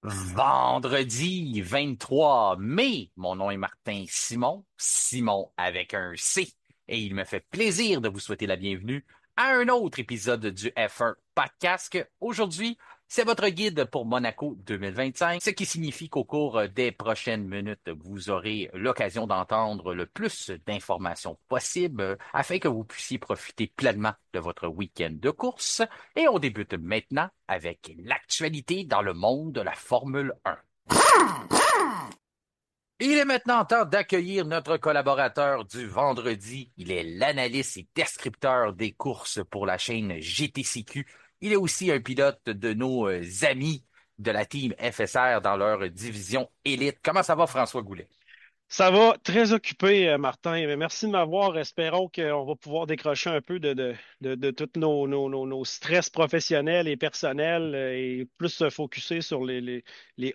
Vendredi 23 mai, mon nom est Martin Simon, Simon avec un C, et il me fait plaisir de vous souhaiter la bienvenue à un autre épisode du F1 Podcast. Aujourd'hui, c'est votre guide pour Monaco 2025, ce qui signifie qu'au cours des prochaines minutes, vous aurez l'occasion d'entendre le plus d'informations possible afin que vous puissiez profiter pleinement de votre week-end de course. Et on débute maintenant avec l'actualité dans le monde de la Formule 1. Il est maintenant temps d'accueillir notre collaborateur du vendredi. Il est l'analyste et descripteur des courses pour la chaîne GTCQ. Il est aussi un pilote de nos amis de la team FSR dans leur division élite. Comment ça va, François Goulet? Ça va très occupé, Martin. Mais merci de m'avoir. Espérons qu'on va pouvoir décrocher un peu de tous nos stress professionnels et personnels et plus se focuser sur les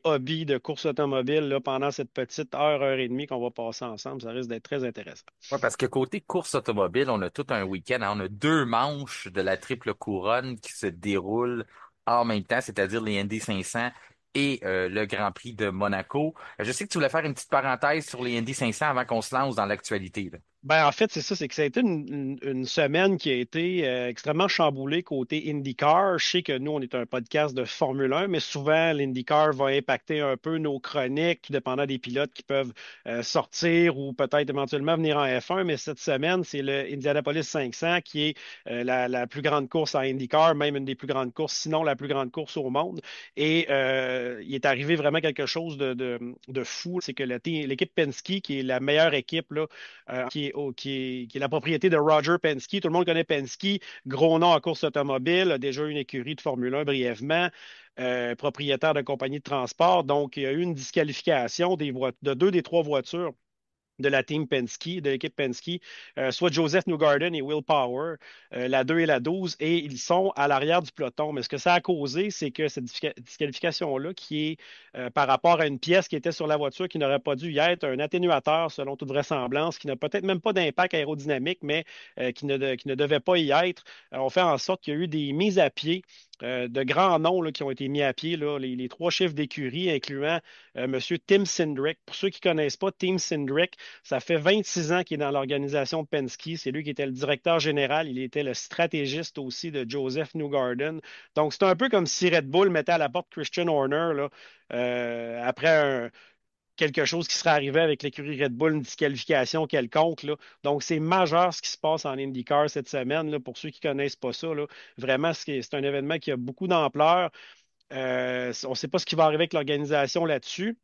hobbies de course automobile là, pendant cette petite heure et demie qu'on va passer ensemble. Ça risque d'être très intéressant. Ouais, parce que côté course automobile, on a tout un week-end, hein. On a deux manches de la triple couronne qui se déroulent en même temps, c'est-à-dire les Indy 500 et le Grand Prix de Monaco. Je sais que tu voulais faire une petite parenthèse sur les Indy 500 avant qu'on se lance dans l'actualité, là. Ben, en fait, c'est ça, c'est que ça a été une semaine qui a été extrêmement chamboulée côté IndyCar. Je sais que nous, on est un podcast de Formule 1, mais souvent, l'IndyCar va impacter un peu nos chroniques, tout dépendant des pilotes qui peuvent sortir ou peut-être éventuellement venir en F1. Mais cette semaine, c'est le Indianapolis 500 qui est la plus grande course en IndyCar, même une des plus grandes courses, sinon la plus grande course au monde. Et il est arrivé vraiment quelque chose de fou. C'est que l'équipe Penske, qui est la meilleure équipe là, qui est la propriété de Roger Penske. Tout le monde connaît Penske, gros nom en course automobile, a déjà eu une écurie de Formule 1 brièvement, propriétaire de compagnie de transport. Donc, il y a eu une disqualification de deux des trois voitures de la team Penske, de l'équipe Penske, soit Joseph Newgarden et Will Power, la 2 et la 12, et ils sont à l'arrière du peloton. Mais ce que ça a causé, c'est que cette disqualification-là, qui est par rapport à une pièce qui était sur la voiture qui n'aurait pas dû y être, un atténuateur, selon toute vraisemblance, qui n'a peut-être même pas d'impact aérodynamique, mais qui ne devait pas y être, on fait en sorte qu'il y a eu des mises à pied de grands noms là, qui ont été mis à pied, là, les trois chefs d'écurie, incluant M. Tim Cindric. Pour ceux qui ne connaissent pas Tim Cindric, ça fait 26 ans qu'il est dans l'organisation Penske. C'est lui qui était le directeur général. Il était le stratégiste aussi de Joseph Newgarden. Donc, c'est un peu comme si Red Bull mettait à la porte Christian Horner là, après quelque chose qui serait arrivé avec l'écurie Red Bull, une disqualification quelconque, là. Donc, c'est majeur ce qui se passe en IndyCar cette semaine. Là, pour ceux qui ne connaissent pas ça, là. Vraiment, c'est un événement qui a beaucoup d'ampleur. On ne sait pas ce qui va arriver avec l'organisation là-dessus.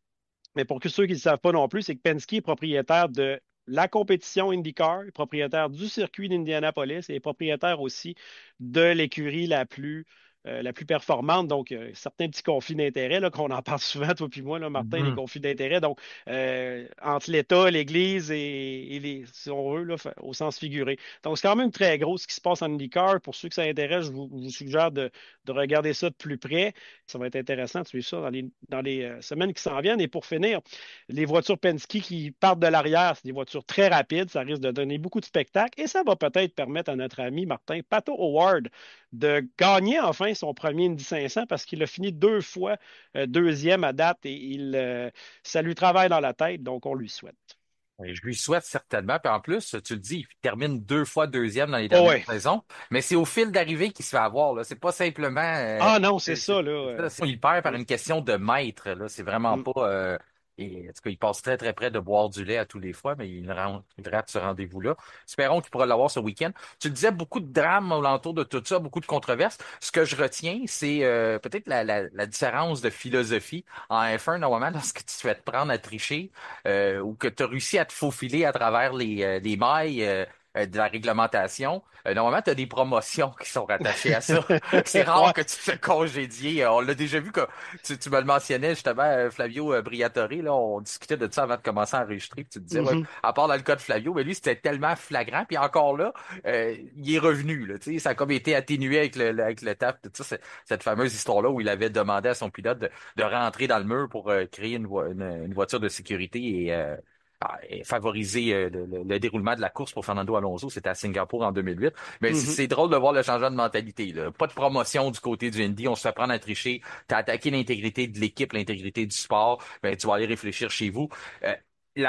Mais pour que ceux qui ne le savent pas non plus, c'est que Penske est propriétaire de la compétition IndyCar, propriétaire du circuit d'Indianapolis et propriétaire aussi de l'écurie la plus performante. Donc, certains petits conflits d'intérêts, là, qu'on en parle souvent, toi puis moi, là, Martin, les Mhm. conflits d'intérêts. Donc, entre l'État, l'Église si on veut, là, au sens figuré. Donc, c'est quand même très gros ce qui se passe en IndyCar. Pour ceux que ça intéresse, je vous suggère de regarder ça de plus près. Ça va être intéressant de suivre ça dans les semaines qui s'en viennent. Et pour finir, les voitures Penske qui partent de l'arrière, c'est des voitures très rapides. Ça risque de donner beaucoup de spectacles. Et ça va peut-être permettre à notre ami Martin Pato Howard de gagner enfin son premier Indy 500 parce qu'il a fini deux fois deuxième à date et ça lui travaille dans la tête. Donc, on lui souhaite. Et je lui souhaite certainement. Puis en plus, tu le dis, il termine deux fois deuxième dans les Oh dernières ouais. saisons, mais c'est au fil d'arrivée qu'il se fait avoir, là. C'est pas simplement Ah non, c'est ça, là. il perd par une question de mètre, là. C'est vraiment Mm. pas en tout cas, il passe très très près de boire du lait à tous les fois, mais il rate ce rendez-vous-là. Espérons qu'il pourra l'avoir ce week-end. Tu le disais, beaucoup de drames alentour de tout ça, beaucoup de controverses. Ce que je retiens, c'est peut-être la différence de philosophie en F1, normalement, lorsque tu te fais te prendre à tricher ou que tu as réussi à te faufiler à travers les mailles de la réglementation. Normalement, tu as des promotions qui sont rattachées à ça. C'est rare Ouais. que tu te fais congédier. On l'a déjà vu que tu me le mentionnais justement, Flavio Briatore, là, on discutait de ça avant de commencer à enregistrer. Puis tu te disais, ouais, Mhm. à part dans le cas de Flavio, mais lui, c'était tellement flagrant. Puis encore là, il est revenu. Là, tu sais, ça a comme été atténué avec le taf. Tout ça, cette fameuse histoire-là où il avait demandé à son pilote de rentrer dans le mur pour créer une voiture de sécurité et favorisé le déroulement de la course pour Fernando Alonso. C'était à Singapour en 2008. Mais Mhm. c'est drôle de voir le changement de mentalité, là. Pas de promotion du côté du Indy. On se fait prendre à tricher. T'as attaqué l'intégrité de l'équipe, l'intégrité du sport. Ben, tu vas aller réfléchir chez vous. Euh, tu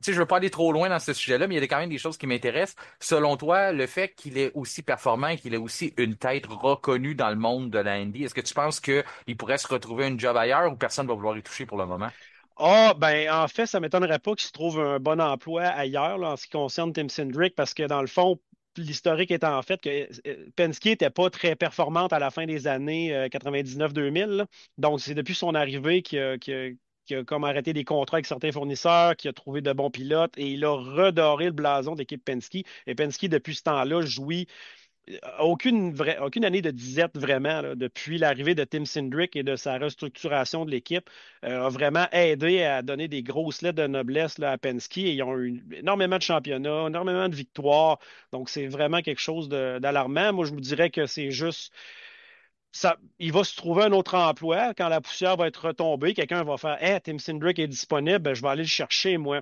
sais, je veux pas aller trop loin dans ce sujet-là, mais il y a quand même des choses qui m'intéressent. Selon toi, le fait qu'il est aussi performant et qu'il ait aussi une tête reconnue dans le monde de la Indy, est-ce que tu penses qu'il pourrait se retrouver un job ailleurs ou personne va vouloir y toucher pour le moment? Ah, ben, en fait, ça m'étonnerait pas qu'il se trouve un bon emploi ailleurs, là, en ce qui concerne Tim Cindric, parce que dans le fond, l'historique étant en fait que Penske n'était pas très performante à la fin des années 99-2000. Là. Donc, c'est depuis son arrivée qu'il a comme arrêté des contrats avec certains fournisseurs, qu'il a trouvé de bons pilotes et il a redoré le blason de l'équipe Penske. Et Penske, depuis ce temps-là, jouit aucune année de disette vraiment, là, depuis l'arrivée de Tim Cindric et de sa restructuration de l'équipe, a vraiment aidé à donner des grosses lettres de noblesse là, à Penske. Et ils ont eu énormément de championnats, énormément de victoires. Donc, c'est vraiment quelque chose d'alarmant. Moi, je me dirais que c'est juste ça, il va se trouver un autre emploi quand la poussière va être retombée. Quelqu'un va faire Hey, Tim Cindric est disponible, ben, je vais aller le chercher, moi.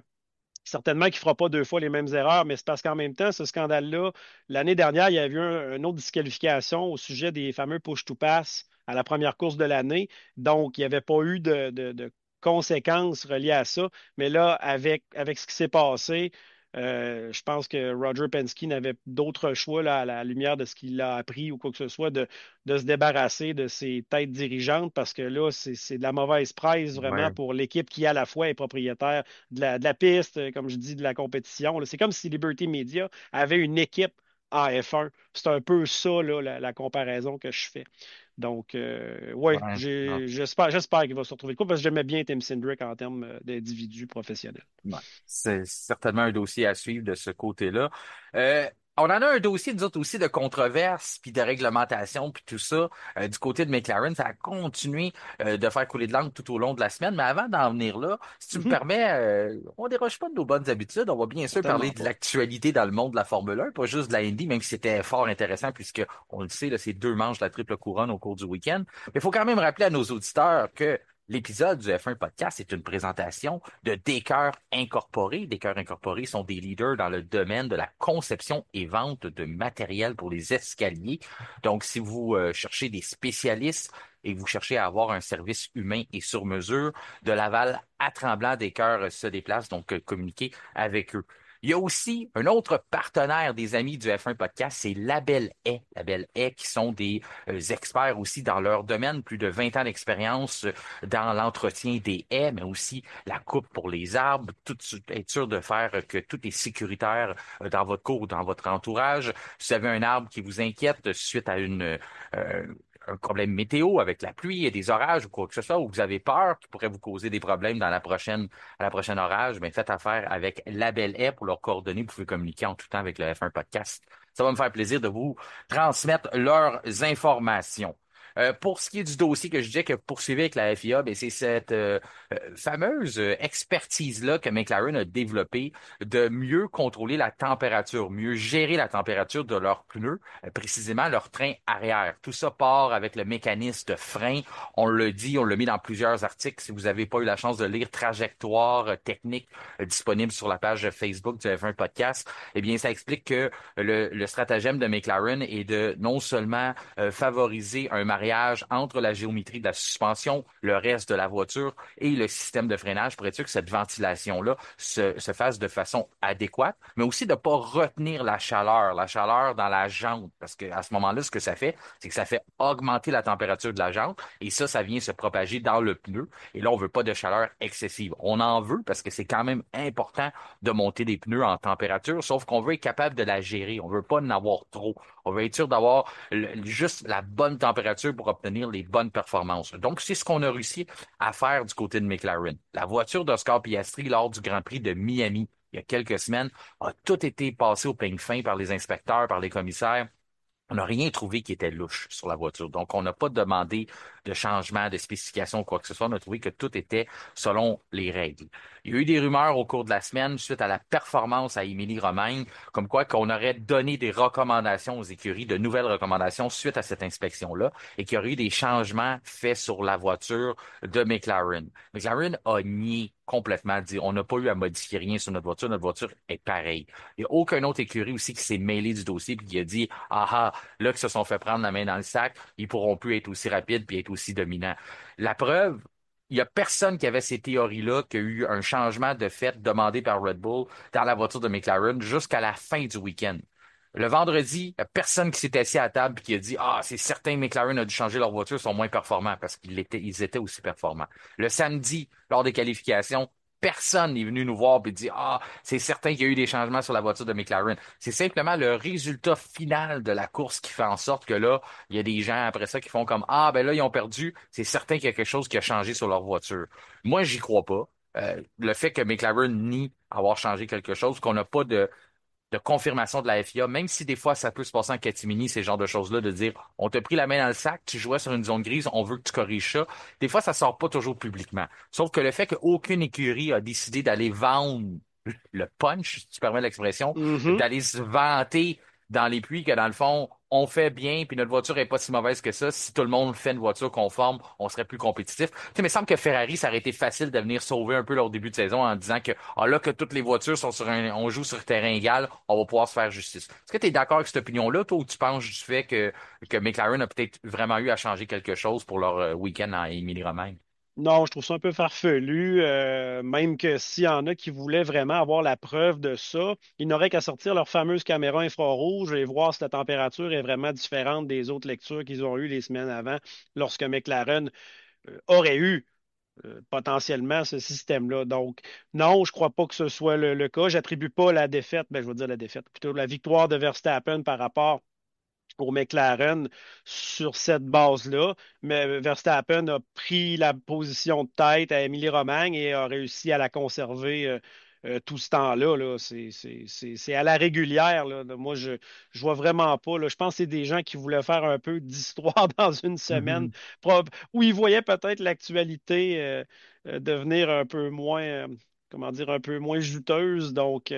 Certainement qu'il ne fera pas deux fois les mêmes erreurs, mais c'est parce qu'en même temps, ce scandale-là, l'année dernière, il y avait eu une autre disqualification au sujet des fameux push-to-pass à la première course de l'année. Donc, il n'y avait pas eu de conséquences reliées à ça. Mais là, avec ce qui s'est passé, je pense que Roger Penske n'avait d'autre choix là, à la lumière de ce qu'il a appris ou quoi que ce soit de se débarrasser de ses têtes dirigeantes parce que là, c'est de la mauvaise presse vraiment Ouais. pour l'équipe qui à la fois est propriétaire de la piste, comme je dis, de la compétition. Là. C'est comme si Liberty Media avait une équipe en F1. C'est un peu ça, là, la comparaison que je fais. Donc, oui, Ouais. j'espère qu'il va se retrouver de quoi parce que j'aimais bien Tim Cindric en termes d'individu professionnel. Ouais. C'est certainement un dossier à suivre de ce côté-là. On en a un dossier, nous autres aussi, de controverse, puis de réglementation, puis tout ça. Du côté de McLaren, ça a continué de faire couler de l'encre tout au long de la semaine. Mais avant d'en venir là, si tu me Mhm. permets, on déroge pas de nos bonnes habitudes. On va bien sûr parler Certainement de pas. l'actualité dans le monde de la Formule 1, pas juste de la Indy, même si c'était fort intéressant, puisque on le sait, là, c'est deux manches de la triple couronne au cours du week-end. Mais il faut quand même rappeler à nos auditeurs que l'épisode du F1 Podcast est une présentation de Descœurs Incorporés. Descœurs Incorporés sont des leaders dans le domaine de la conception et vente de matériel pour les escaliers. Donc, si vous cherchez des spécialistes et que vous cherchez à avoir un service humain et sur mesure, de Laval à Tremblant, Descœurs se déplace, donc communiquez avec eux. Il y a aussi un autre partenaire des amis du F1 Podcast, c'est Label Hay. Label Hay, qui sont des experts aussi dans leur domaine, plus de 20 ans d'expérience dans l'entretien des haies, mais aussi la coupe pour les arbres, être sûr de faire que tout est sécuritaire dans votre cour ou dans votre entourage. Si vous avez un arbre qui vous inquiète suite à un problème météo avec la pluie et des orages ou quoi que ce soit, ou vous avez peur qui pourrait vous causer des problèmes à la prochaine orage, ben faites affaire avec Label Air pour leurs coordonnées. Vous pouvez communiquer en tout temps avec le F1 Podcast. Ça va me faire plaisir de vous transmettre leurs informations. Pour ce qui est du dossier que je disais que poursuivait avec la FIA, ben c'est cette fameuse expertise-là que McLaren a développée de mieux contrôler la température, mieux gérer la température de leurs pneus, précisément leur train arrière. Tout ça part avec le mécanisme de frein. On le dit, on l'a mis dans plusieurs articles. Si vous n'avez pas eu la chance de lire Trajectoire technique disponible sur la page Facebook du F1 Podcast, eh bien, ça explique que le stratagème de McLaren est de non seulement favoriser un mariage entre la géométrie de la suspension, le reste de la voiture et le système de freinage pour être sûr que cette ventilation-là se fasse de façon adéquate, mais aussi de ne pas retenir la chaleur dans la jante, parce que à ce moment-là, ce que ça fait, c'est que ça fait augmenter la température de la jante, et ça vient se propager dans le pneu, et là, on veut pas de chaleur excessive. On en veut parce que c'est quand même important de monter des pneus en température, sauf qu'on veut être capable de la gérer. On veut pas en avoir trop. On veut être sûr d'avoir juste la bonne température pour obtenir les bonnes performances. Donc, c'est ce qu'on a réussi à faire du côté de McLaren. La voiture d'Oscar Piastri lors du Grand Prix de Miami, il y a quelques semaines, a tout été passé au peigne fin par les inspecteurs, par les commissaires. On n'a rien trouvé qui était louche sur la voiture. Donc, on n'a pas demandé de changement, de spécification ou quoi que ce soit. On a trouvé que tout était selon les règles. Il y a eu des rumeurs au cours de la semaine suite à la performance à Émilie-Romagne, comme quoi qu'on aurait donné des recommandations aux écuries, de nouvelles recommandations suite à cette inspection-là, et qu'il y aurait eu des changements faits sur la voiture de McLaren. McLaren a nié complètement dit, on n'a pas eu à modifier rien sur notre voiture est pareille. Il n'y a aucun autre écurie aussi qui s'est mêlé du dossier puis qui a dit, ah ah, là, qu'ils se sont fait prendre la main dans le sac, ils pourront plus être aussi rapides puis être aussi dominants. La preuve, il n'y a personne qui avait ces théories-là, qui a eu un changement de fait demandé par Red Bull dans la voiture de McLaren jusqu'à la fin du week-end. Le vendredi, il n'y a personne qui s'est assis à la table et qui a dit, ah, c'est certain, McLaren a dû changer leur voiture, ils sont moins performants parce ils étaient aussi performants. Le samedi, lors des qualifications, personne n'est venu nous voir et dit, ah, c'est certain qu'il y a eu des changements sur la voiture de McLaren. C'est simplement le résultat final de la course qui fait en sorte que là, il y a des gens après ça qui font comme, ah, ben là, ils ont perdu. C'est certain qu'il y a quelque chose qui a changé sur leur voiture. Moi, j'y crois pas. Le fait que McLaren nie avoir changé quelque chose, qu'on n'a pas de confirmation de la FIA, même si des fois ça peut se passer en catimini, ces genres de choses-là, de dire on t'a pris la main dans le sac, tu jouais sur une zone grise, on veut que tu corriges ça. Des fois, ça sort pas toujours publiquement. Sauf que le fait qu'aucune écurie a décidé d'aller vendre le punch, si tu permets l'expression, Mhm. d'aller se vanter dans les puits que dans le fond, on fait bien, puis notre voiture est pas si mauvaise que ça. Si tout le monde fait une voiture conforme, on serait plus compétitif. Tu sais, mais il me semble que Ferrari, ça aurait été facile de venir sauver un peu leur début de saison en disant que ah là que toutes les voitures sont on joue sur terrain égal, on va pouvoir se faire justice. Est-ce que tu es d'accord avec cette opinion-là, toi, ou tu penses du fait que McLaren a peut-être vraiment eu à changer quelque chose pour leur week-end en Émilie-Romagne? Non, je trouve ça un peu farfelu. Même que s'il y en a qui voulaient vraiment avoir la preuve de ça, ils n'auraient qu'à sortir leur fameuse caméra infrarouge et voir si la température est vraiment différente des autres lectures qu'ils ont eues les semaines avant, lorsque McLaren aurait eu potentiellement ce système-là. Donc, non, je ne crois pas que ce soit le cas. J'attribue pas la défaite, ben, je veux dire la défaite, plutôt la victoire de Verstappen par rapport pour McLaren sur cette base-là. Mais Verstappen a pris la position de tête à Émilie-Romagne et a réussi à la conserver tout ce temps-là. Là. C'est à la régulière. Là. Moi, je vois vraiment pas. Là. Je pense que c'est des gens qui voulaient faire un peu d'histoire dans une semaine où ils voyaient peut-être l'actualité devenir un peu moins. Comment dire, un peu moins juteuse. Donc,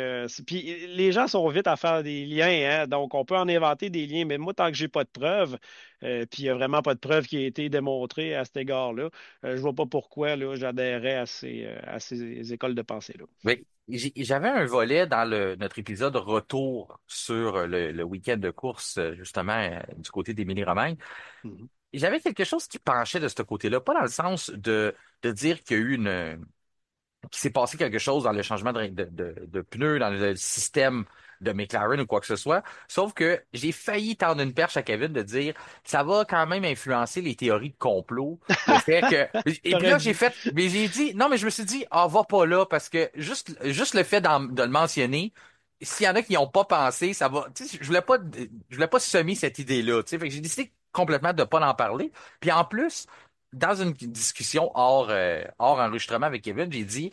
puis les gens sont vite à faire des liens, hein, donc on peut en inventer des liens, mais moi, tant que j'ai pas de preuves, puis il n'y a vraiment pas de preuves qui a été démontrée à cet égard-là, je vois pas pourquoi là, j'adhérais à ces écoles de pensée-là. Oui, j'avais un volet dans notre épisode retour sur le week-end de course, justement, du côté d'Émilie-Romagne. Mhm. J'avais quelque chose qui penchait de ce côté-là, pas dans le sens de dire qu'il y a eu qu'il s'est passé quelque chose dans le changement de pneus, dans le système de McLaren ou quoi que ce soit. Sauf que j'ai failli tendre une perche à Kevin de dire ça va quand même influencer les théories de complot. Le fait que. Et puis T'aurais là, j'ai dû. fait. Mais j'ai dit. Non, mais je me suis dit, ah, va pas là, parce que juste le fait de le mentionner, s'il y en a qui n'y ont pas pensé, ça va. Tu sais, je voulais pas semer cette idée-là. Tu sais, fait que j'ai décidé complètement de pas en parler. Puis en plus, dans une discussion hors enregistrement avec Kevin, j'ai dit,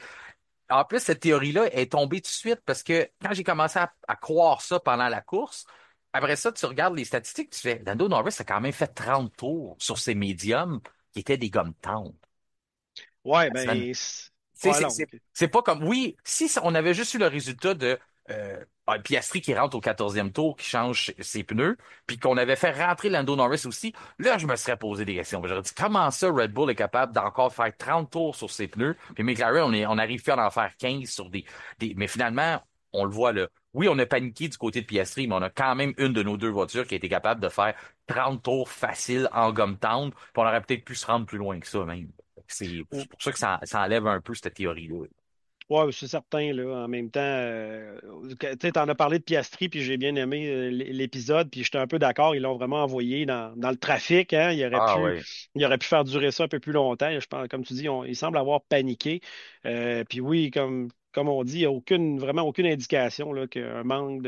en plus, cette théorie-là est tombée tout de suite parce que quand j'ai commencé à croire ça pendant la course, après ça, tu regardes les statistiques, tu fais, Lando Norris a quand même fait 30 tours sur ses médiums qui étaient des gommes tendres. Ouais, La semaine ben, sais, ouais, non. c'est pas comme, oui, si on avait juste eu le résultat de Piastri qui rentre au 14e tour, qui change ses pneus, puis qu'on avait fait rentrer Lando Norris aussi, là, je me serais posé des questions. J'aurais dit, comment ça, Red Bull est capable d'encore faire 30 tours sur ses pneus, puis McLaren, on arrive à en faire 15 sur Mais finalement, on le voit là. Oui, on a paniqué du côté de Piastri, mais on a quand même une de nos deux voitures qui a été capable de faire 30 tours faciles en gomme tendre, puis on aurait peut-être pu se rendre plus loin que ça même. C'est pour ça que ça enlève un peu cette théorie-là. Ouais, c'est certain, là. En même temps, tu sais, t'en as parlé de Piastri, puis j'ai bien aimé l'épisode, puis j'étais un peu d'accord. Ils l'ont vraiment envoyé dans le trafic, hein. Ah ouais. Il aurait pu faire durer ça un peu plus longtemps. Je pense, comme tu dis, il semble avoir paniqué. Puis oui, comme on dit, il n'y a vraiment aucune indication là, qu'un manque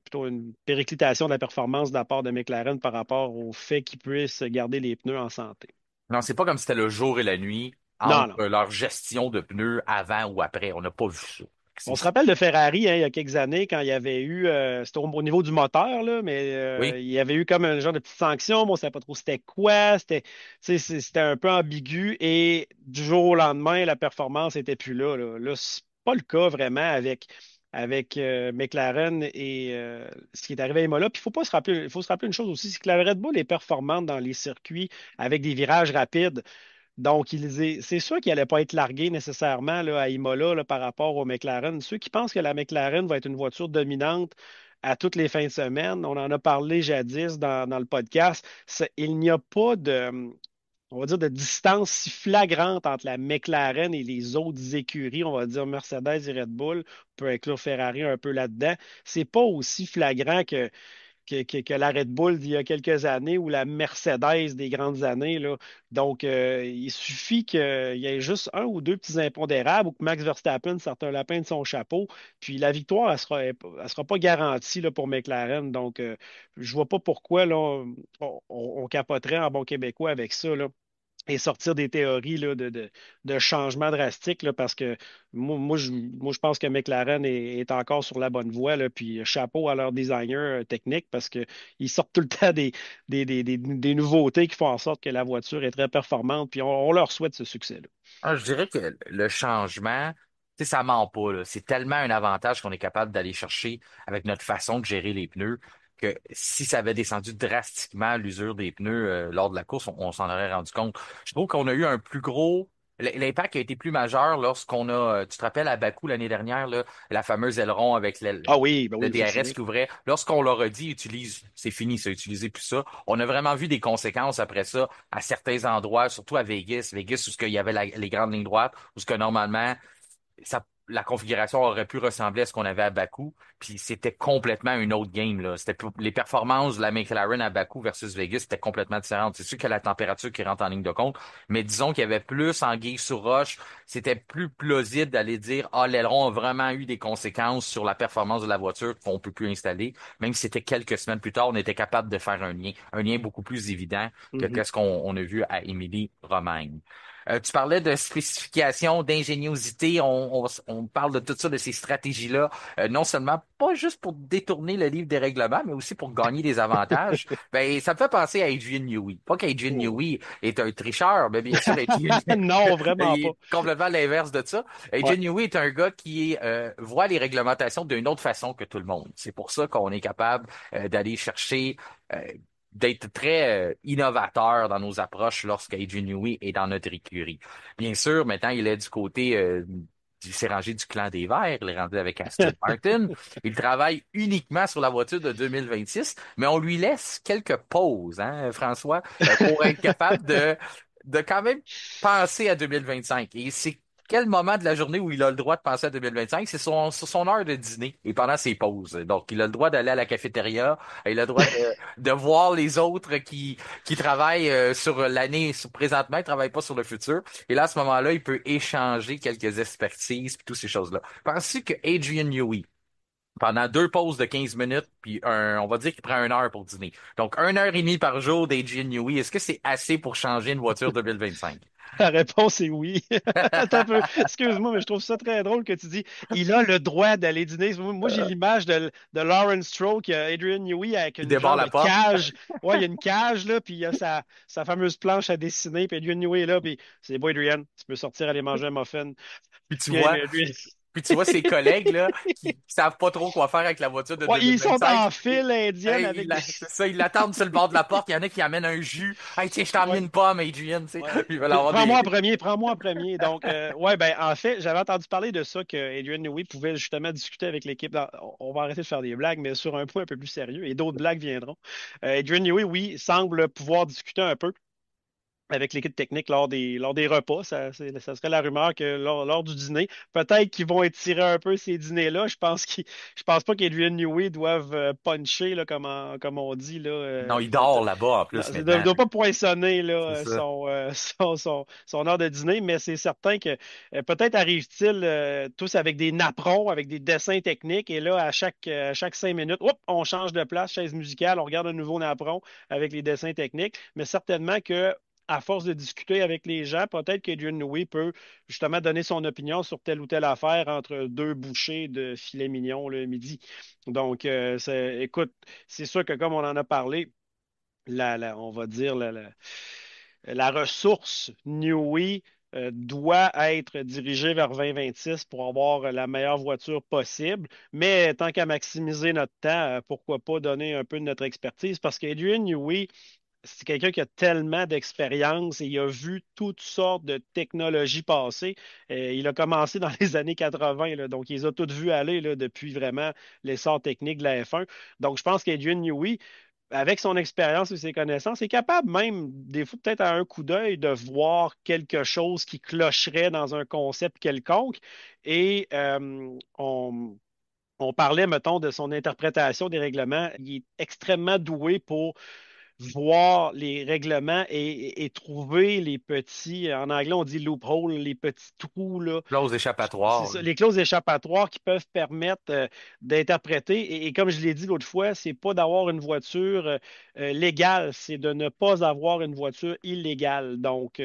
plutôt une périclitation de la performance de la part de McLaren par rapport au fait qu'ils puissent garder les pneus en santé. Non, c'est pas comme si c'était le jour et la nuit Non, non. entre leur gestion de pneus avant ou après. On n'a pas vu ça. On se rappelle de Ferrari, hein, il y a quelques années, quand il y avait eu, c'était au niveau du moteur, là, mais Oui. il y avait eu comme un genre de petite sanction, mais on ne savait pas trop c'était quoi, tu sais, c'était un peu ambigu, et du jour au lendemain, la performance n'était plus là. Là, là c'est pas le cas vraiment avec McLaren et ce qui est arrivé à Imola. Puis il faut pas se rappeler, il faut se rappeler une chose aussi, c'est que la Red Bull est performante dans les circuits avec des virages rapides. Donc, c'est sûr qu'il n'allait pas être largué nécessairement là, à Imola là, par rapport au McLaren. Ceux qui pensent que la McLaren va être une voiture dominante à toutes les fins de semaine, on en a parlé jadis dans le podcast, il n'y a pas on va dire, de distance si flagrante entre la McLaren et les autres écuries, on va dire Mercedes et Red Bull, on peut inclure Ferrari un peu là-dedans. C'est pas aussi flagrant que la Red Bull d'il y a quelques années ou la Mercedes des grandes années, là. Donc, il suffit qu'il y ait juste un ou deux petits impondérables ou que Max Verstappen sorte un lapin de son chapeau. Puis la victoire, elle sera pas garantie là, pour McLaren. Donc, je vois pas pourquoi là, on capoterait en bon québécois avec ça, là, et sortir des théories là, de changements drastiques là, parce que moi, je pense que McLaren est encore sur la bonne voie. Là, puis chapeau à leurs designers techniques parce qu'ils sortent tout le temps des nouveautés qui font en sorte que la voiture est très performante. Puis on leur souhaite ce succès-là. Ah, je dirais que le changement, tu sais, ça ment pas, là. C'est tellement un avantage qu'on est capable d'aller chercher avec notre façon de gérer les pneus que si ça avait descendu drastiquement l'usure des pneus lors de la course, on s'en aurait rendu compte. Je trouve qu'on a eu un plus gros. L'impact a été plus majeur lorsqu'on a, tu te rappelles, à Bakou l'année dernière, là, la fameuse aileron avec Ah oui, ben le oui, ça c'est DRS vrai. qui ouvrait. Lorsqu'on leur a dit, utilise, c'est fini, ça, utilisez plus ça. On a vraiment vu des conséquences après ça à certains endroits, surtout à Vegas. Vegas, où ce qu'il y avait les grandes lignes droites, où ce que normalement, la configuration aurait pu ressembler à ce qu'on avait à Bakou, puis c'était complètement une autre game, là. Les performances de la McLaren à Bakou versus Vegas, c'était complètement différent. C'est sûr qu'il y a la température qui rentre en ligne de compte, mais disons qu'il y avait plus anguille sous roche. C'était plus plausible d'aller dire, ah, l'aileron a vraiment eu des conséquences sur la performance de la voiture qu'on peut plus installer. Même si c'était quelques semaines plus tard, on était capable de faire un lien beaucoup plus évident que Mhm. qu'est-ce qu'on a vu à Émilie-Romagne. Tu parlais de spécification, d'ingéniosité. On parle de tout ça, de ces stratégies-là, non seulement pas juste pour détourner le livre des règlements, mais aussi pour gagner des avantages. Ben, ça me fait penser à Adrian Newey. Pas qu'Adrian Oh. Newey est un tricheur, mais bien sûr, Adrian Non, vraiment il pas. est complètement l'inverse de ça. Ouais. Adrian Newey est un gars qui voit les réglementations d'une autre façon que tout le monde. C'est pour ça qu'on est capable d'aller chercher euh, d'être très innovateur dans nos approches lorsqu'Adrian Newey est dans notre écurie. Bien sûr, maintenant, il est du côté il s'est rangé du clan des Verts, il est rendu avec Aston Martin. Il travaille uniquement sur la voiture de 2026, mais on lui laisse quelques pauses, hein, François, pour être capable de quand même penser à 2025. Et c'est quel moment de la journée où il a le droit de penser à 2025? C'est sur son heure de dîner et pendant ses pauses. Donc, il a le droit d'aller à la cafétéria, il a le droit de voir les autres qui travaillent sur l'année, présentement, ils travaillent pas sur le futur. Et là, à ce moment-là, il peut échanger quelques expertises et toutes ces choses-là. Penses-tu que Adrian Newey, pendant deux pauses de 15 minutes, puis on va dire qu'il prend une heure pour dîner. Donc, une heure et demie par jour d'Adrian Newey, est-ce que c'est assez pour changer une voiture 2025? La réponse est oui. Attends un peu. Excuse-moi, mais je trouve ça très drôle que tu dis il a le droit d'aller dîner. Moi, j'ai l'image de Lawrence Stroll, qui a Adrian Newey avec Il une débarre genre de la porte, cage. Ouais, il y a une cage, là, puis il y a sa fameuse planche à dessiner, puis Adrian Newey est là, puis c'est bon, Adrian, tu peux sortir aller manger un muffin. puis tu Puis vois, Adrian- puis tu vois ses collègues là qui savent pas trop quoi faire avec la voiture de Ouais, ils sont 2025. en file indienne Hey, avec des. c'est ça, ils l'attendent sur le bord de la porte. Il y en a qui amènent un jus. Hey, tiens, je t'ai emmené Ouais. une pomme, Adrian, tu sais. Ouais. Ils veulent avoir Prends-moi des. en premier, prends-moi en premier. Donc, ouais, ben, en fait, j'avais entendu parler de ça, que Adrian Newey pouvait justement discuter avec l'équipe. On va arrêter de faire des blagues, mais sur un point un peu plus sérieux, et d'autres blagues viendront. Adrian Newey, oui, semble pouvoir discuter un peu avec l'équipe technique lors des repas. Ça serait la rumeur que lors du dîner, peut-être qu'ils vont étirer un peu ces dîners-là. Je pense pas qu'Adrian Newey doive puncher, là, comme on dit, là, Non, il dort là-bas en non, plus ça ne maintenant. doit pas poinçonner C'est là, ça. son heure de dîner, mais c'est certain que peut-être arrive-t-il tous avec des napperons, avec des dessins techniques, et là, à chaque 5 minutes, hop, on change de place, chaise musicale, on regarde un nouveau napperon avec les dessins techniques, mais certainement que à force de discuter avec les gens, peut-être qu'Adrian Newey peut justement donner son opinion sur telle ou telle affaire entre deux bouchées de filet mignon le midi. Donc, écoute, c'est sûr que comme on en a parlé, on va dire, la ressource Newey doit être dirigée vers 2026 pour avoir la meilleure voiture possible. Mais tant qu'à maximiser notre temps, pourquoi pas donner un peu de notre expertise? Parce qu'Adrian Newey, c'est quelqu'un qui a tellement d'expérience et il a vu toutes sortes de technologies passer. Il a commencé dans les années 80, là, donc il les a toutes vues aller là, depuis vraiment l'essor technique de la F1. Donc je pense qu'Adrian Newey, avec son expérience et ses connaissances, est capable même, des fois peut-être à un coup d'œil, de voir quelque chose qui clocherait dans un concept quelconque. Et on parlait, mettons, de son interprétation des règlements. Il est extrêmement doué pour voir les règlements et trouver les petits, en anglais on dit loophole, les petits trous, là. Clause C'est échappatoire, ça, là. les clauses échappatoires qui peuvent permettre d'interpréter. Et comme je l'ai dit l'autre fois, c'est pas d'avoir une voiture légale, c'est de ne pas avoir une voiture illégale. Donc,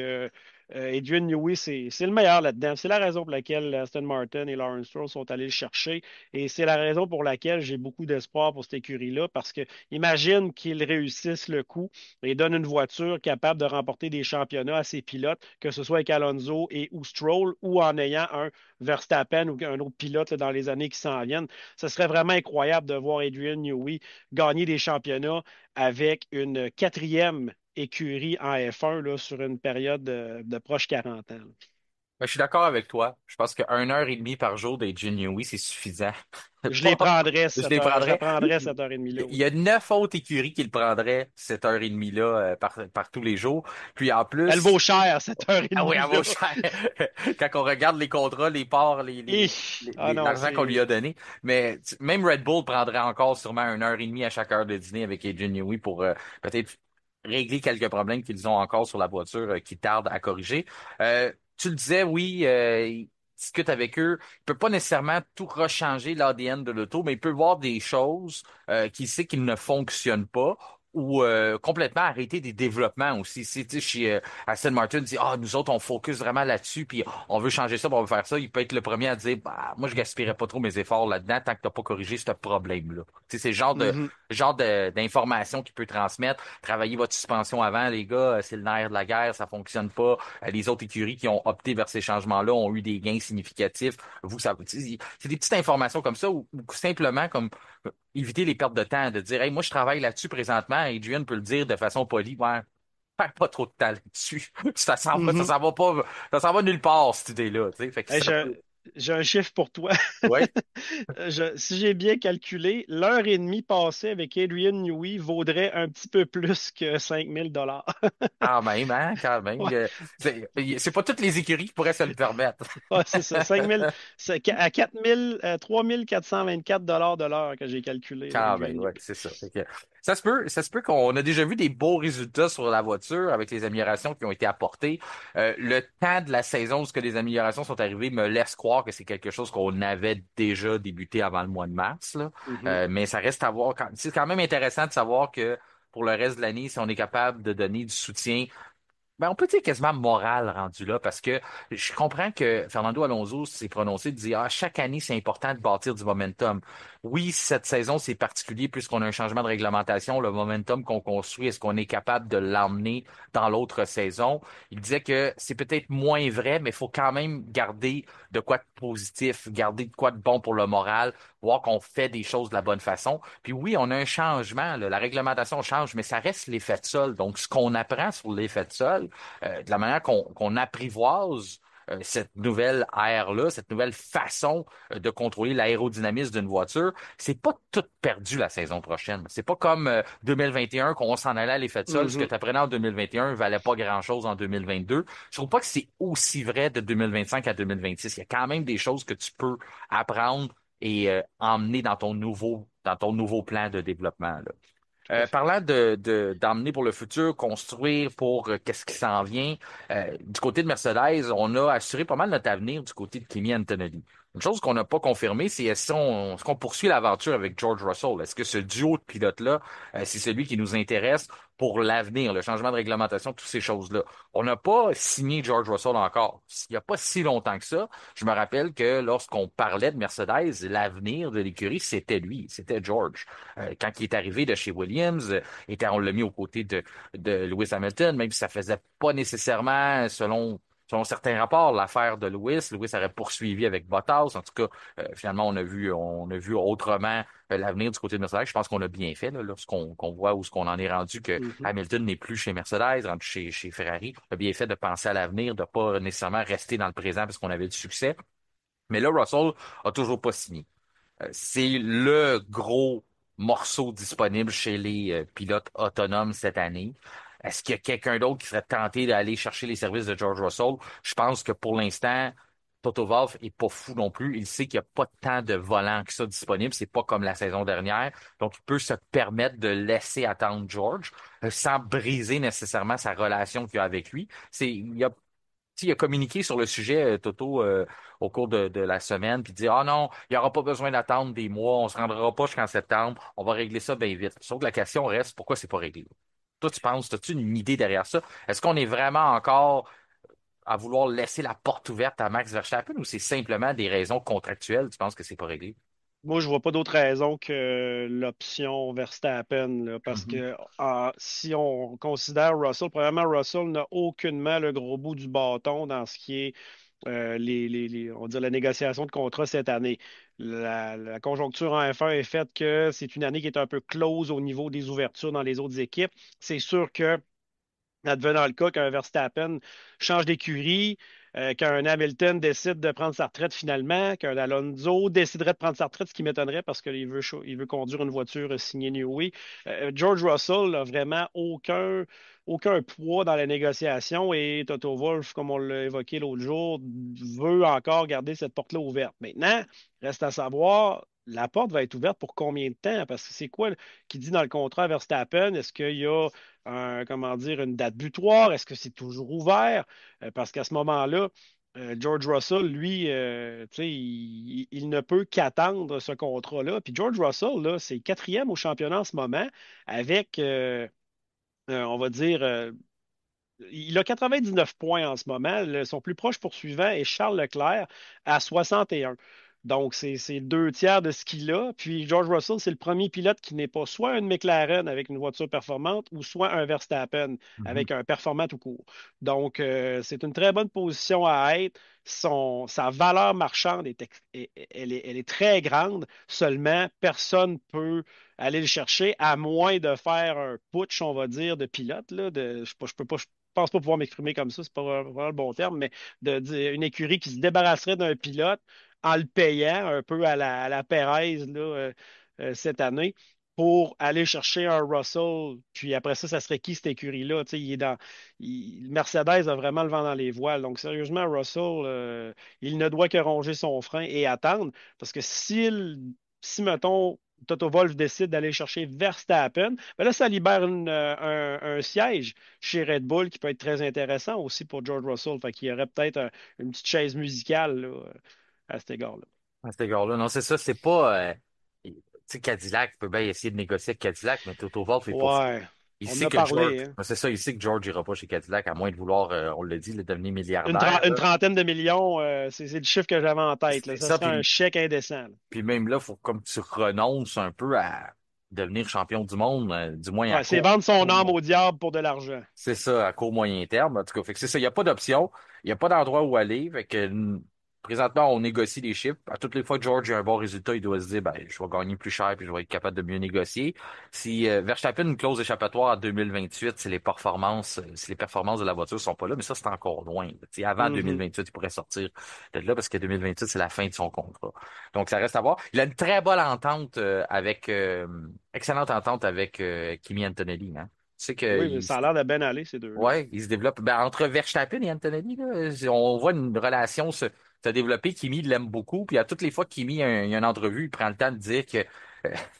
Adrian Newey, c'est le meilleur là-dedans. C'est la raison pour laquelle Aston Martin et Lawrence Stroll sont allés le chercher. Et c'est la raison pour laquelle j'ai beaucoup d'espoir pour cette écurie-là, parce que imagine qu'ils réussissent le coup et donnent une voiture capable de remporter des championnats à ses pilotes, que ce soit avec Alonso et ou Stroll, ou en ayant un Verstappen ou un autre pilote là, dans les années qui s'en viennent. Ce serait vraiment incroyable de voir Adrian Newey gagner des championnats avec une quatrième écurie en F1 là, sur une période de proche 40 ans. Ben, je suis d'accord avec toi. Je pense qu'une heure et demie par jour des Gin c'est suffisant. Je les Pas- prendrais Je cette les heure, je la prendrais. prendrais cette heure et demie là, Il oui. y a 9 autres écuries qui le prendraient cette heure et demie-là par tous les jours. Puis en Elle vaut plus, cher cette heure et ah oui, demie elle vaut là. cher. Quand on regarde les contrats, les parts, Et, ah non, l'argent qu'on lui a c'est. donné. Mais même Red Bull prendrait encore sûrement 1 heure et demie à chaque heure de dîner avec Adrian Newey pour peut-être régler quelques problèmes qu'ils ont encore sur la voiture qui tardent à corriger. Tu le disais, oui, il discute avec eux. Il peut pas nécessairement tout rechanger l'ADN de l'auto, mais il peut voir des choses qu'il sait qu'ils ne fonctionnent pas ou complètement arrêter des développements aussi. Si tu sais, chez Aston Martin dit ah nous autres on focus vraiment là-dessus puis on veut changer ça, puis on veut faire ça, il peut être le premier à dire bah moi je gaspillerais pas trop mes efforts là-dedans tant que t'as pas corrigé ce problème-là. Tu sais, c'est le Mhm. genre d'information qu'il peut transmettre. Travaillez votre suspension avant, les gars, c'est le nerf de la guerre, ça fonctionne pas. Les autres écuries qui ont opté vers ces changements-là ont eu des gains significatifs. Vous, ça, c'est des petites informations comme ça ou simplement comme éviter les pertes de temps, de dire, hey, moi, je travaille là-dessus présentement. Adrian peut le dire de façon polie, ouais, perds pas trop de temps là-dessus. Mhm. Ça s'en va pas, ça s'en va nulle part, cette idée-là, tu sais. Fait que Hey, ça peut, j'ai un chiffre pour toi. ouais. Si j'ai bien calculé, l'heure et demie passée avec Adrian Newey vaudrait un petit peu plus que 5 000 $. Quand même, hein, quand même. Ouais, C'est pas toutes les écuries qui pourraient se le permettre. ouais, c'est ça. 5 000, à 4 000, 3 424 $ de l'heure que j'ai calculé, là, Quand Adrian même, ouais, Newey. c'est ça. Fait que ça se peut qu'on a déjà vu des beaux résultats sur la voiture avec les améliorations qui ont été apportées. Le temps de la saison où ce que les améliorations sont arrivées me laisse croire que c'est quelque chose qu'on avait déjà débuté avant le mois de mars, là. Mhm. Mais ça reste à voir. C'est quand même intéressant de savoir que pour le reste de l'année, si on est capable de donner du soutien ben, on peut dire quasiment moral rendu là parce que je comprends que Fernando Alonso s'est prononcé de dire chaque année c'est important de bâtir du momentum. Oui, cette saison c'est particulier puisqu'on a un changement de réglementation, le momentum qu'on construit, est-ce qu'on est capable de l'emmener dans l'autre saison? Il disait que c'est peut-être moins vrai, mais il faut quand même garder de quoi de positif, garder de quoi de bon pour le moral, voir qu'on fait des choses de la bonne façon. Puis oui, on a un changement, là, la réglementation change, mais ça reste l'effet de sol. Donc ce qu'on apprend sur l'effet de sol de la manière qu'on apprivoise cette nouvelle ère-là, cette nouvelle façon de contrôler l'aérodynamisme d'une voiture, c'est pas tout perdu la saison prochaine. C'est pas comme 2021 qu'on s'en allait à l'effet de sol. Ce que Mhm. tu apprenais en 2021 valait pas grand-chose en 2022. Je trouve pas que c'est aussi vrai de 2025 à 2026. Il y a quand même des choses que tu peux apprendre et emmener dans ton nouveau plan de développement, là. Tout à fait. Parlant d'emmener pour le futur, construire pour qu'est-ce qui s'en vient, du côté de Mercedes, on a assuré pas mal notre avenir du côté de Kimi Antonelli. Une chose qu'on n'a pas confirmée, c'est est-ce qu'on poursuit l'aventure avec George Russell? Est-ce que ce duo de pilotes-là, c'est celui qui nous intéresse pour l'avenir, le changement de réglementation, toutes ces choses-là? On n'a pas signé George Russell encore. Il n'y a pas si longtemps que ça. Je me rappelle que lorsqu'on parlait de Mercedes, l'avenir de l'écurie, c'était lui, c'était George. Quand il est arrivé de chez Williams, on l'a mis aux côtés de Lewis Hamilton, même si ça faisait pas nécessairement, selon selon certains rapports, l'affaire de Lewis aurait poursuivi avec Bottas. En tout cas, finalement, on a vu autrement l'avenir du côté de Mercedes. Je pense qu'on a bien fait là, lorsqu'on qu'on voit où ce qu'on en est rendu, que Mhm. Hamilton n'est plus chez Mercedes, rendu chez Ferrari. On a bien fait de penser à l'avenir, de pas nécessairement rester dans le présent parce qu'on avait du succès. Mais là, Russell a toujours pas signé. C'est le gros morceau disponible chez les pilotes autonomes cette année. Est-ce qu'il y a quelqu'un d'autre qui serait tenté d'aller chercher les services de George Russell? Je pense que pour l'instant, Toto Wolff est pas fou non plus. Il sait qu'il n'y a pas tant de volants que ça disponible. C'est pas comme la saison dernière. Donc, il peut se permettre de laisser attendre George sans briser nécessairement sa relation qu'il a avec lui. Il a communiqué sur le sujet, Toto, au cours de la semaine, puis dit, ah non, il n'y aura pas besoin d'attendre des mois, on se rendra pas jusqu'en septembre, on va régler ça bien vite. Sauf que la question reste, pourquoi c'est pas réglé? Toi, tu penses, as-tu une idée derrière ça? Est-ce qu'on est vraiment encore à vouloir laisser la porte ouverte à Max Verstappen ou c'est simplement des raisons contractuelles? Tu penses que c'est pas réglé? Moi, je vois pas d'autre raison que l'option Verstappen, là, parce Mhm. que si on considère Russell, premièrement, Russell n'a aucunement le gros bout du bâton dans ce qui est on va dire la négociation de contrat cette année. La conjoncture en F1 est faite que c'est une année qui est un peu close au niveau des ouvertures dans les autres équipes. C'est sûr que advenant le cas qu'un Verstappen change d'écurie, qu'un Hamilton décide de prendre sa retraite finalement, qu'un Alonso déciderait de prendre sa retraite, ce qui m'étonnerait parce qu'il veut conduire une voiture signée New Way. George Russell n'a vraiment aucun poids dans la négociation et Toto Wolff, comme on l'a évoqué l'autre jour, veut encore garder cette porte-là ouverte. Maintenant, reste à savoir, la porte va être ouverte pour combien de temps? Parce que c'est quoi qui dit dans le contrat Verstappen? Est-ce qu'il y a comment dire, une date butoir? Est-ce que c'est toujours ouvert? Parce qu'à ce moment-là, George Russell, lui, tu sais, il ne peut qu'attendre ce contrat-là. Puis George Russell, là, c'est quatrième au championnat en ce moment avec, on va dire, il a 99 points en ce moment. Son plus proche poursuivant est Charles Leclerc à 61. Donc, c'est deux tiers de ce qu'il a. Puis, George Russell, c'est le premier pilote qui n'est pas soit un McLaren avec une voiture performante ou soit un Verstappen Mhm. avec un performant tout court. Donc, c'est une très bonne position à être. Sa valeur marchande elle est très grande. Seulement, personne ne peut aller le chercher à moins de faire un putsch, on va dire, de pilote. Là, je peux pas, pense pas pouvoir m'exprimer comme ça, c'est pas vraiment le bon terme, mais une écurie qui se débarrasserait d'un pilote en le payant un peu à la Perez là, cette année pour aller chercher un Russell. Puis après ça serait qui cette écurie-là? Tu sais, Mercedes a vraiment le vent dans les voiles. Donc, sérieusement, Russell, il ne doit que ronger son frein et attendre. Parce que si mettons, Toto Wolff décide d'aller chercher Verstappen, ben là, ça libère un siège chez Red Bull qui peut être très intéressant aussi pour George Russell. Fait qu'il y aurait peut-être une petite chaise musicale là, à cet égard-là. À cet égard-là, non, c'est ça, c'est pas. Tu sais, Cadillac peut bien essayer de négocier avec Cadillac, mais Toto Wolff est pas fou. Ouais, Il on en sait a que George, parlé, hein. ben, c'est ça, il sait que George ira pas chez Cadillac, à moins de vouloir, on l'a dit, le devenir Une, milliardaire, une là. trentaine de millions, c'est le chiffre que j'avais en tête, là. C'est Ça ça, serait un chèque indécent, là. puis même là, faut comme tu renonces un peu à devenir champion du monde, du moins à Ouais, c'est court. vendre son âme au diable pour de l'argent. C'est ça, à court moyen terme. En tout cas, fait que c'est ça, il n'y a pas d'option, il n'y a pas d'endroit où aller. Fait que présentement, on négocie les chiffres. À toutes les fois que George a un bon résultat, il doit se dire ben, je vais gagner plus cher puis je vais être capable de mieux négocier. Si Verstappen une clause échappatoire en 2028, si les performances de la voiture sont pas là, mais ça, c'est encore loin. Tu sais, avant Mhm. 2028, il pourrait sortir de là parce que 2028, c'est la fin de son contrat. Donc, ça reste à voir. Il a une très bonne entente excellente entente avec Kimi Antonelli, hein. Tu sais Oui, mais qu'il ça a l'air de bien aller, ces deux-là. ouais, il se développe. Ben, entre Verstappen et Antonelli, là, on voit une relation se développer. Kimi l'aime beaucoup. Puis à toutes les fois que Kimi il y a une entrevue, il prend le temps de dire que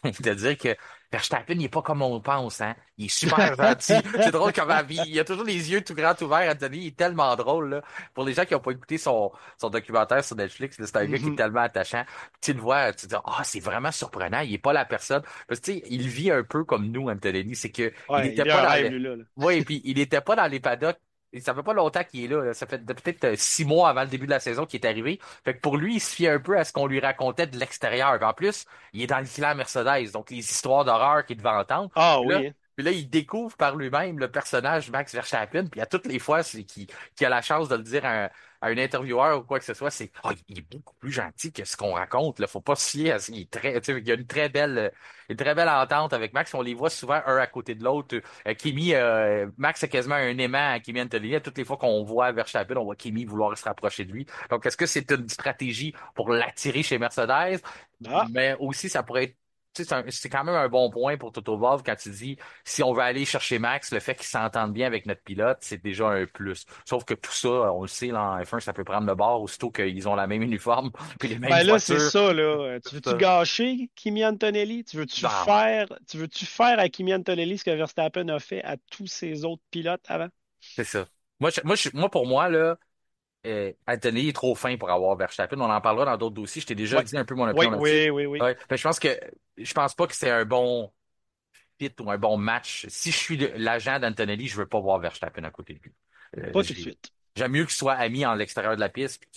de dire que Verstappen, il n'est pas comme on pense, hein. Il est super gentil. C'est drôle comment il a toujours les yeux tout grands ouverts, Anthony. Il est tellement drôle, là. Pour les gens qui n'ont pas écouté son documentaire sur Netflix, là, c'est un gars qui est Mhm. tellement attachant. Tu le vois, tu te dis, ah, c'est vraiment surprenant. Il est pas la personne. Parce que, tu sais, il vit un peu comme nous, Anthony. C'est que il Ouais, il était vit pas un dans rêve, les, lui, là. ouais, et puis il était pas dans les paddocks. Et ça fait pas longtemps qu'il est là, là. Ça fait peut-être 6 mois avant le début de la saison qu'il est arrivé. Fait que pour lui, il se fie un peu à ce qu'on lui racontait de l'extérieur. En plus, il est dans le clan Mercedes, donc les histoires d'horreur qu'il devait entendre. Ah Là, oui, hein? Puis là, il découvre par lui-même le personnage Max Verstappen. Puis à toutes les fois qu'il a la chance de le dire à un intervieweur ou quoi que ce soit, c'est oh, il est beaucoup plus gentil que ce qu'on raconte. Là. Faut pas se fier à ce qu'il est très. Tu sais, il y a une très belle entente avec Max. On les voit souvent un à côté de l'autre. Max a quasiment un aimant à Kimi Antonelli. À toutes les fois qu'on voit Verstappen, on voit Kimi vouloir se rapprocher de lui. Donc, est-ce que c'est une stratégie pour l'attirer chez Mercedes? Ah, Mais aussi, ça pourrait être tu sais, c'est quand même un bon point pour Toto Wolff quand tu dis si on veut aller chercher Max, le fait qu'il s'entende bien avec notre pilote, c'est déjà un plus. Sauf que tout ça, on le sait, là, en F1, ça peut prendre le bord aussitôt qu'ils ont la même uniforme puis les mêmes ben là, c'est voitures. ça, là. Tu veux-tu Ça. gâcher Kimi Antonelli? Non, Tu veux-tu faire à Kimi Antonelli ce que Verstappen a fait à tous ses autres pilotes avant? c'est ça. Moi, pour moi, là, Anthony est trop fin pour avoir Verstappen. On en parlera dans d'autres dossiers. Je t'ai déjà Ouais. dit un peu mon Oui, opinion là-dessus. oui, oui, oui. Ouais. Je pense pas que c'est un bon fit ou un bon match. Si je suis l'agent d'Antonelli, je veux pas voir Verstappen à côté de lui. Pas tout de J'ai suite. J'aime mieux qu'ils soient amis en l'extérieur de la piste puis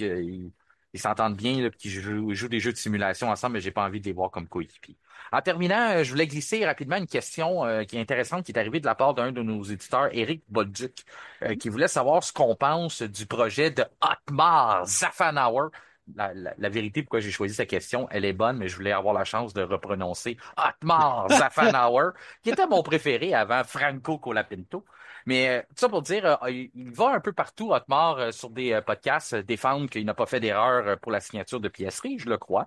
qu'ils s'entendent bien, là, puis qu'ils jouent des jeux de simulation ensemble, mais j'ai pas envie de les voir comme coéquipiers. En terminant, je voulais glisser rapidement une question qui est intéressante, qui est arrivée de la part d'un de nos éditeurs, Éric Bolduc, qui voulait savoir ce qu'on pense du projet de Otmar Zaffanauer. La vérité, pourquoi j'ai choisi cette question, elle est bonne, mais je voulais avoir la chance de reprononcer Otmar Zaffanauer, qui était mon préféré avant Franco Colapinto. Mais tout ça pour dire, il va un peu partout, Otmar, sur des podcasts, défendre qu'il n'a pas fait d'erreur pour la signature de Piastri, je le crois.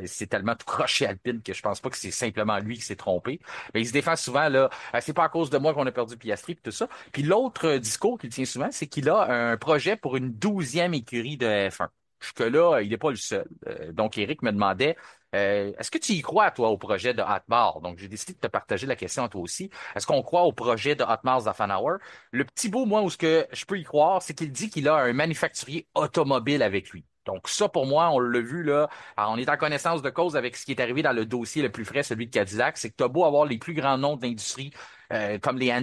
C'est tellement tout croché Alpine que je pense pas que c'est simplement lui qui s'est trompé. Mais il se défend souvent, là, c'est pas à cause de moi qu'on a perdu Piastri, puis tout ça. Puis l'autre discours qu'il tient souvent, c'est qu'il a un projet pour une 12e écurie de F1. Jusque-là, il n'est pas le seul. Donc, Eric me demandait, est-ce que tu y crois, toi, au projet de Otmar? Donc, j'ai décidé de te partager la question à toi aussi. Est-ce qu'on croit au projet de Otmar Zaffanauer? Le petit bout, moi, où ce que je peux y croire, c'est qu'il dit qu'il a un manufacturier automobile avec lui. Donc ça, pour moi, on l'a vu là, alors, on est en connaissance de cause avec ce qui est arrivé dans le dossier le plus frais, celui de Cadillac, c'est que t'as beau avoir les plus grands noms de l'industrie, comme les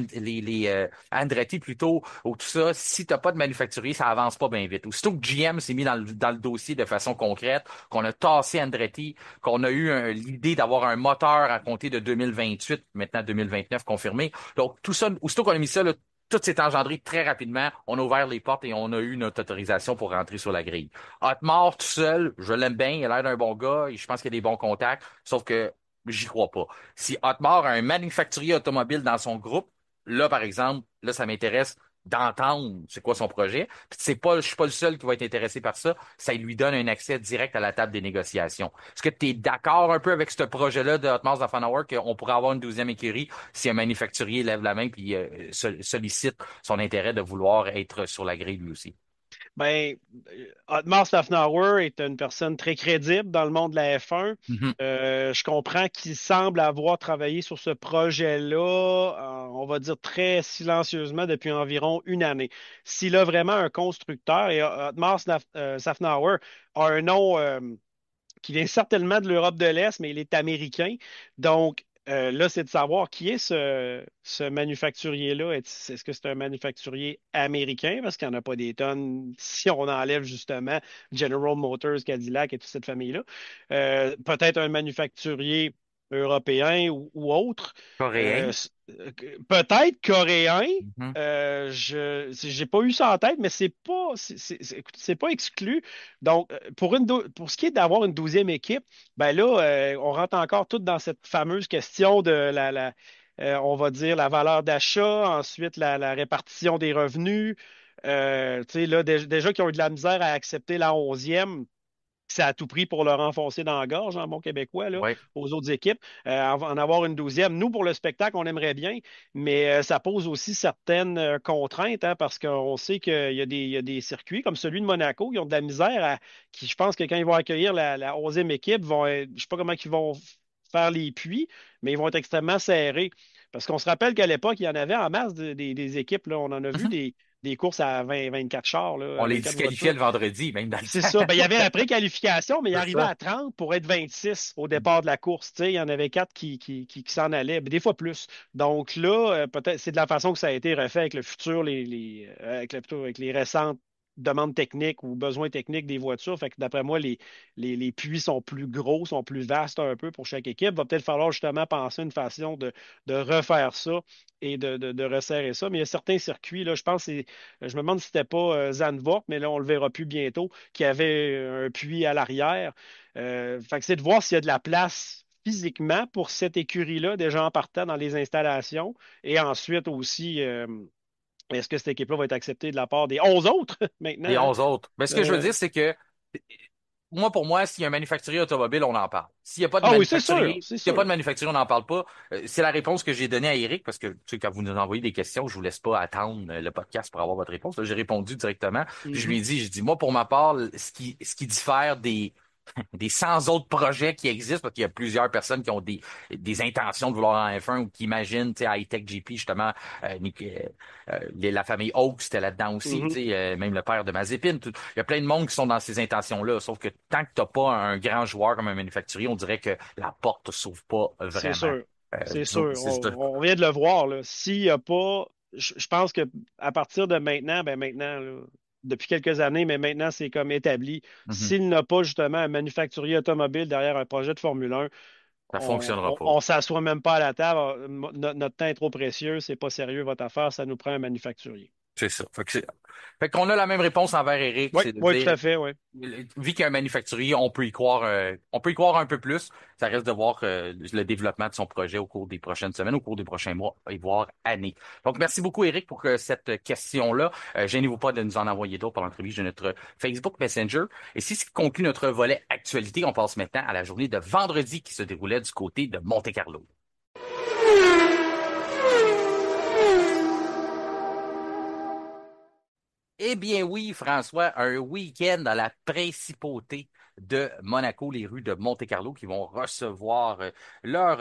Andretti plutôt, ou tout ça, si t'as pas de manufacturier, ça avance pas bien vite. Aussitôt que GM s'est mis dans le dossier de façon concrète, qu'on a tassé Andretti, qu'on a eu l'idée d'avoir un moteur à compter de 2028, maintenant 2029 confirmé. Donc tout ça, aussitôt qu'on a mis ça, là, tout s'est engendré très rapidement. On a ouvert les portes et on a eu notre autorisation pour rentrer sur la grille. Otmar tout seul, je l'aime bien, il a l'air d'un bon gars, et je pense qu'il a des bons contacts, sauf que j'y crois pas. Si Otmar a un manufacturier automobile dans son groupe, là, par exemple, là, ça m'intéresse d'entendre c'est quoi son projet. Puis je suis pas le seul qui va être intéressé par ça. Ça lui donne un accès direct à la table des négociations. Est-ce que tu es d'accord un peu avec ce projet-là de Otmar Zaffanauer qu'on pourrait avoir une 12e écurie si un manufacturier lève la main puis sollicite son intérêt de vouloir être sur la grille lui aussi? Ben, Otmar Szafnauer est une personne très crédible dans le monde de la F1. Mhm. Je comprends qu'il semble avoir travaillé sur ce projet-là, on va dire très silencieusement depuis environ une année. S'il a vraiment un constructeur, et Otmar Szafnauer a un nom qui vient certainement de l'Europe de l'Est, mais il est américain. Donc, là, c'est de savoir qui est ce manufacturier-là. Est-ce que c'est un manufacturier américain? Parce qu'il n'y en a pas des tonnes si on enlève justement General Motors, Cadillac et toute cette famille-là. Peut-être un manufacturier européen ou autre. Coréen? Peut-être coréen. Mhm. J'ai pas eu ça en tête, mais écoute, c'est pas exclu. Donc, pour ce qui est d'avoir une 12e équipe, ben là, on rentre encore tout dans cette fameuse question de on va dire, la valeur d'achat, ensuite la répartition des revenus. Tu sais, là, déjà qu'ils ont eu de la misère à accepter la 11e, c'est à tout prix pour leur enfoncer dans la gorge, en bon québécois, là, Ouais, aux autres équipes. En avoir une 12e. Nous, pour le spectacle, on aimerait bien, mais ça pose aussi certaines contraintes, hein, parce qu'on sait qu'il y a des circuits comme celui de Monaco qui ont de la misère qui, je pense que quand ils vont accueillir la 11e équipe, je ne sais pas comment ils vont faire les puits, mais ils vont être extrêmement serrés. Parce qu'on se rappelle qu'à l'époque, il y en avait en masse des équipes. Là. On en a vu Mhm. des courses à 24 chars, là, On à les 24 disqualifiait voitures. le vendredi, même dans le C'est temps. ça. Ben, il y avait la préqualification, mais il C'est arrivait ça. à 30 pour être 26 au départ de la course. Tu sais, il y en avait quatre qui s'en allaient, mais des fois plus. Donc là, peut-être c'est de la façon que ça a été refait avec le futur, avec les récentes. demandes techniques ou besoins techniques des voitures. Fait que d'après moi, les puits sont plus gros, sont plus vastes un peu pour chaque équipe. Va peut-être falloir justement penser une façon de refaire ça et de resserrer ça. Mais il y a certains circuits, là, je pense, je me demande si c'était pas Zandvoort, mais là, on le verra plus bientôt, qui avait un puits à l'arrière. Fait que c'est de voir s'il y a de la place physiquement pour cette écurie-là, déjà en partant dans les installations. Et ensuite aussi, est-ce que cette équipe-là va être acceptée de la part des 11 autres Les maintenant, hein? 11 autres. Mais ce que je veux Euh, dire, c'est que moi, pour moi, s'il y a un manufacturier automobile, on en parle. S'il n'y a pas de ah oui, c'est sûr, manufacturier, c'est s'il n'y a pas sûr. de manufacturier, on n'en parle pas. C'est la réponse que j'ai donnée à Eric, parce que tu sais, quand vous nous envoyez des questions, je vous laisse pas attendre le podcast pour avoir votre réponse. Là, j'ai répondu directement. Puis je lui Mhm. ai dit, moi, pour ma part, ce qui diffère des 100 autres projets qui existent, parce qu'il y a plusieurs personnes qui ont des intentions de vouloir en F1 ou qui imaginent, tu sais, High-Tech GP, justement, la famille Oaks, c'était là-dedans aussi, tu Mhm. sais, même le père de Mazepin. Il y a plein de monde qui sont dans ces intentions-là, sauf que tant que t'as pas un grand joueur comme un manufacturier, on dirait que la porte s'ouvre pas C'est vraiment. sûr. C'est Disons, sûr. On vient de le voir, là. S'il n'y a pas, je pense que à partir de maintenant, ben maintenant, là, depuis quelques années, mais maintenant, c'est comme établi. Mhm. S'il n'a pas justement un manufacturier automobile derrière un projet de Formule 1, Ça fonctionnera pas. on s'assoit même pas à la table. Notre temps est trop précieux, c'est pas sérieux votre affaire, ça nous prend un manufacturier. C'est ça. Fait qu'on a la même réponse envers Eric, Oui, c'est de oui, tout dire à fait, oui. vu qu'il y a un manufacturier, on peut y croire un peu plus. Ça reste de voir le développement de son projet au cours des prochaines semaines, au cours des prochains mois, et voire années. Donc, merci beaucoup, Eric, pour cette question-là. Gênez-vous pas de nous en envoyer d'autres par l'entremise de notre Facebook Messenger. Et si ce qui conclut notre volet actualité, on passe maintenant à la journée de vendredi qui se déroulait du côté de Monte-Carlo. Eh bien oui, François, un week-end dans la principauté de Monaco, les rues de Monte-Carlo, qui vont recevoir leur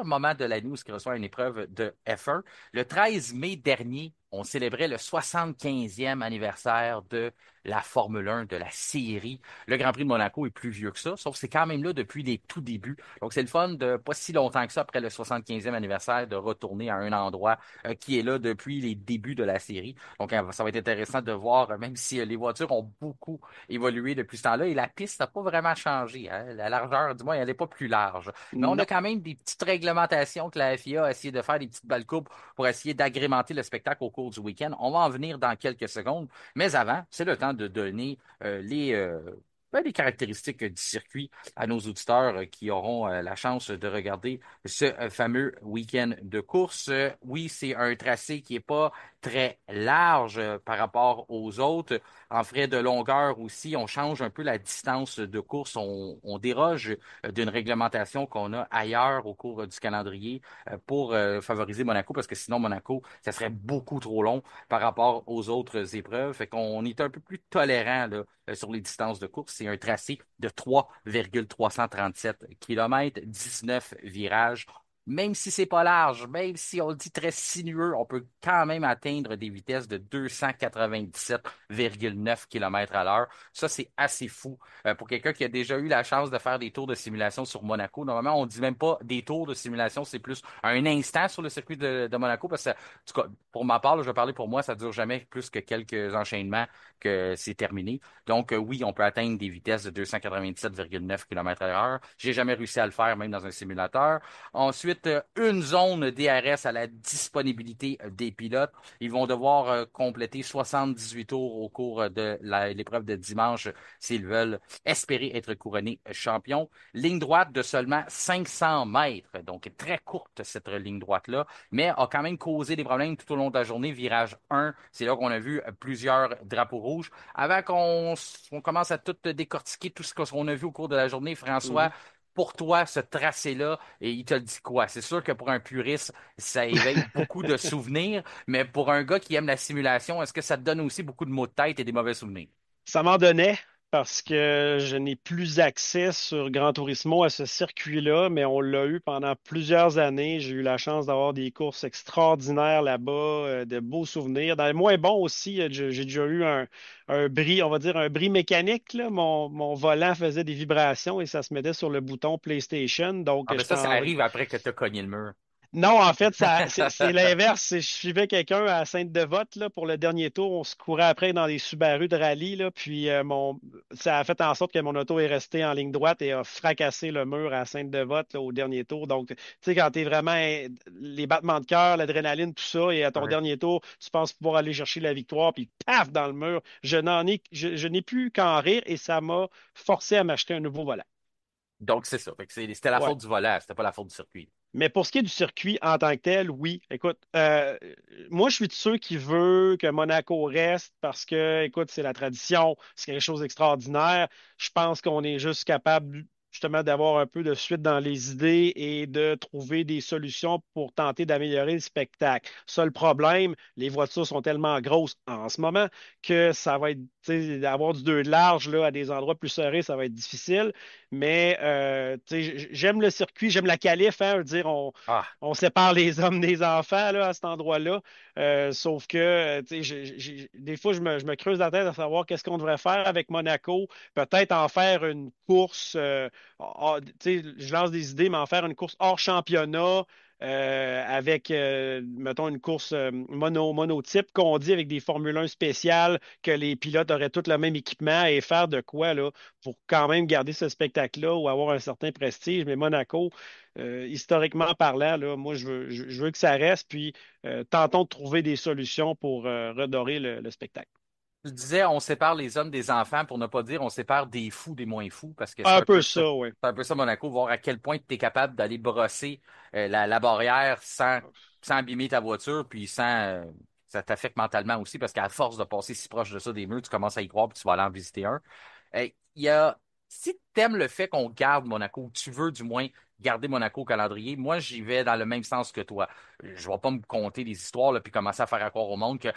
moment de l'année où ils reçoivent une épreuve de F1. Le 13 mai dernier, on célébrait le 75e anniversaire de la Formule 1, de la série. Le Grand Prix de Monaco est plus vieux que ça, sauf que c'est quand même là depuis les tout débuts. Donc c'est le fun de pas si longtemps que ça, après le 75e anniversaire, de retourner à un endroit qui est là depuis les débuts de la série. Donc, ça va être intéressant de voir, même si les voitures ont beaucoup évolué depuis ce temps-là et la piste n'a pas vraiment changé, hein. La largeur, du moins, elle n'est pas plus large. Mais on a Non. quand même des petites réglementations que la FIA a essayé de faire, des petites balles courbes pour essayer d'agrémenter le spectacle au cours du week-end. On va en venir dans quelques secondes. Mais avant, c'est le temps de donner les caractéristiques du circuit à nos auditeurs qui auront la chance de regarder ce fameux week-end de course. Oui, c'est un tracé qui n'est pas très large par rapport aux autres. En frais de longueur aussi, on change un peu la distance de course. On déroge d'une réglementation qu'on a ailleurs au cours du calendrier pour favoriser Monaco, parce que sinon, Monaco, ça serait beaucoup trop long par rapport aux autres épreuves. Fait qu'on est un peu plus tolérant là, sur les distances de course. C'est un tracé de 3,337 km, 19 virages. Même si c'est pas large, même si on le dit très sinueux, on peut quand même atteindre des vitesses de 297,9 km à l'heure. Ça, c'est assez fou. Pour quelqu'un qui a déjà eu la chance de faire des tours de simulation sur Monaco, normalement, on dit même pas des tours de simulation, c'est plus un instant sur le circuit de Monaco, parce que, en tout cas, pour ma part, là, je vais parler pour moi, ça dure jamais plus que quelques enchaînements que c'est terminé. Donc, oui, on peut atteindre des vitesses de 297,9 km à l'heure. J'ai jamais réussi à le faire, même dans un simulateur. Ensuite, une zone DRS à la disponibilité des pilotes. Ils vont devoir compléter 78 tours au cours de l'épreuve de dimanche s'ils veulent espérer être couronnés champions. Ligne droite de seulement 500 mètres, donc très courte cette ligne droite-là, mais a quand même causé des problèmes tout au long de la journée. Virage 1, c'est là qu'on a vu plusieurs drapeaux rouges. Avant qu'on commence à tout décortiquer, tout ce qu'on a vu au cours de la journée, François, Mhm. pour toi, ce tracé-là, et il te le dit quoi? C'est sûr que pour un puriste, ça éveille beaucoup de souvenirs, mais pour un gars qui aime la simulation, est-ce que ça te donne aussi beaucoup de maux de tête et des mauvais souvenirs? Ça m'en donnait parce que je n'ai plus accès sur Gran Turismo à ce circuit-là, mais on l'a eu pendant plusieurs années. J'ai eu la chance d'avoir des courses extraordinaires là-bas, de beaux souvenirs. Dans les moins bons aussi, j'ai déjà eu un bris, on va dire un bris mécanique, là. Mon volant faisait des vibrations et ça se mettait sur le bouton PlayStation. Donc, Ah ben j'étais ça en, arrive après que tu as cogné le mur. Non, en fait, c'est l'inverse. Je suivais quelqu'un à Sainte-Devote là, pour le dernier tour. On se courait après dans les Subaru de rallye. Là, puis ça a fait en sorte que mon auto est restée en ligne droite et a fracassé le mur à Sainte-Devote là, au dernier tour. Donc, tu sais, quand tu es vraiment les battements de cœur, l'adrénaline, tout ça, et à ton Ouais. dernier tour, tu penses pouvoir aller chercher la victoire, puis paf, dans le mur. Je n'ai plus qu'en rire et ça m'a forcé à m'acheter un nouveau volant. Donc, c'est ça. Fait que c'était la Ouais. faute du volant, c'était pas la faute du circuit. Mais pour ce qui est du circuit en tant que tel, oui. Écoute, moi, je suis de ceux qui veulent que Monaco reste parce que, écoute, c'est la tradition, c'est quelque chose d'extraordinaire. Je pense qu'on est juste capable, justement, d'avoir un peu de suite dans les idées et de trouver des solutions pour tenter d'améliorer le spectacle. Seul problème, les voitures sont tellement grosses en ce moment que ça va être, tu sais, avoir du 2 de large là, à des endroits plus serrés, ça va être difficile. Mais tu sais, j'aime le circuit, j'aime la qualif, hein, je veux dire, Ah, on sépare les hommes des enfants là, à cet endroit-là. Sauf que tu sais, des fois, je me creuse la tête à savoir qu'est-ce qu'on devrait faire avec Monaco. Peut-être en faire une course, tu sais, je lance des idées, mais en faire une course hors championnat. Avec, mettons, une course monotype qu'on dit avec des Formule 1 spéciales, que les pilotes auraient tous le même équipement et faire de quoi là, pour quand même garder ce spectacle-là ou avoir un certain prestige. Mais Monaco, historiquement parlant, là, moi, je veux que ça reste, puis tentons de trouver des solutions pour redorer le spectacle. je disais, on sépare les hommes des enfants pour ne pas dire on sépare des fous des moins fous, parce que c'est Un un peu peu ça. ça, oui. C'est un peu ça, Monaco, voir à quel point tu es capable d'aller brosser la barrière sans abîmer ta voiture, puis sans ça t'affecte mentalement aussi, parce qu'à force de passer si proche de ça des murs, tu commences à y croire, puis tu vas aller en visiter un. Il y a, si tu aimes le fait qu'on garde Monaco, ou tu veux du moins garder Monaco au calendrier, moi j'y vais dans le même sens que toi. Je vais pas me conter des histoires là, puis commencer à faire croire au monde que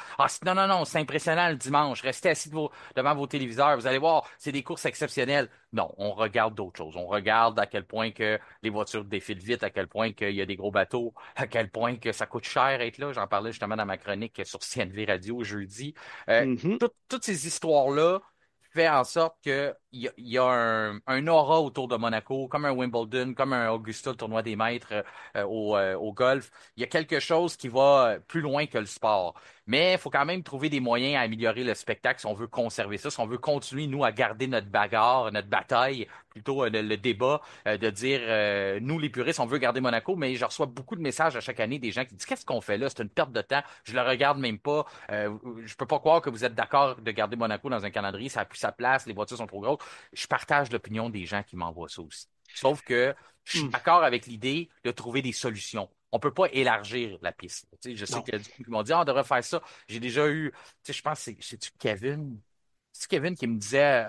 non, non, non, c'est impressionnant le dimanche, restez assis devant vos téléviseurs, vous allez voir, c'est des courses exceptionnelles. Non, on regarde d'autres choses. On regarde à quel point que les voitures défilent vite, à quel point qu'il y a des gros bateaux, à quel point que ça coûte cher être là. J'en parlais justement dans ma chronique sur CNV Radio jeudi. Mhm. Toutes ces histoires-là fait en sorte il y a un aura autour de Monaco, comme un Wimbledon, comme un Augusta, le tournoi des maîtres au golf. Il y a quelque chose qui va plus loin que le sport. Mais il faut quand même trouver des moyens à améliorer le spectacle si on veut conserver ça, si on veut continuer, nous, à garder notre bagarre, notre bataille, plutôt le débat, de dire, nous, les puristes, on veut garder Monaco, mais je reçois beaucoup de messages à chaque année des gens qui disent, qu'est-ce qu'on fait là? C'est une perte de temps. Je le regarde même pas. Je peux pas croire que vous êtes d'accord de garder Monaco dans un calendrier. Ça a plus sa place, les voitures sont trop grosses. Je partage l'opinion des gens qui m'envoient ça aussi. Sauf que je suis Mm. d'accord avec l'idée de trouver des solutions. On peut pas élargir la piste. Tu sais, je sais Non. qu'il y a du monde qui m'ont dit, ah, on devrait faire ça. J'ai déjà eu, tu sais, je pense que c'est-tu Kevin? C'est Kevin qui me disait,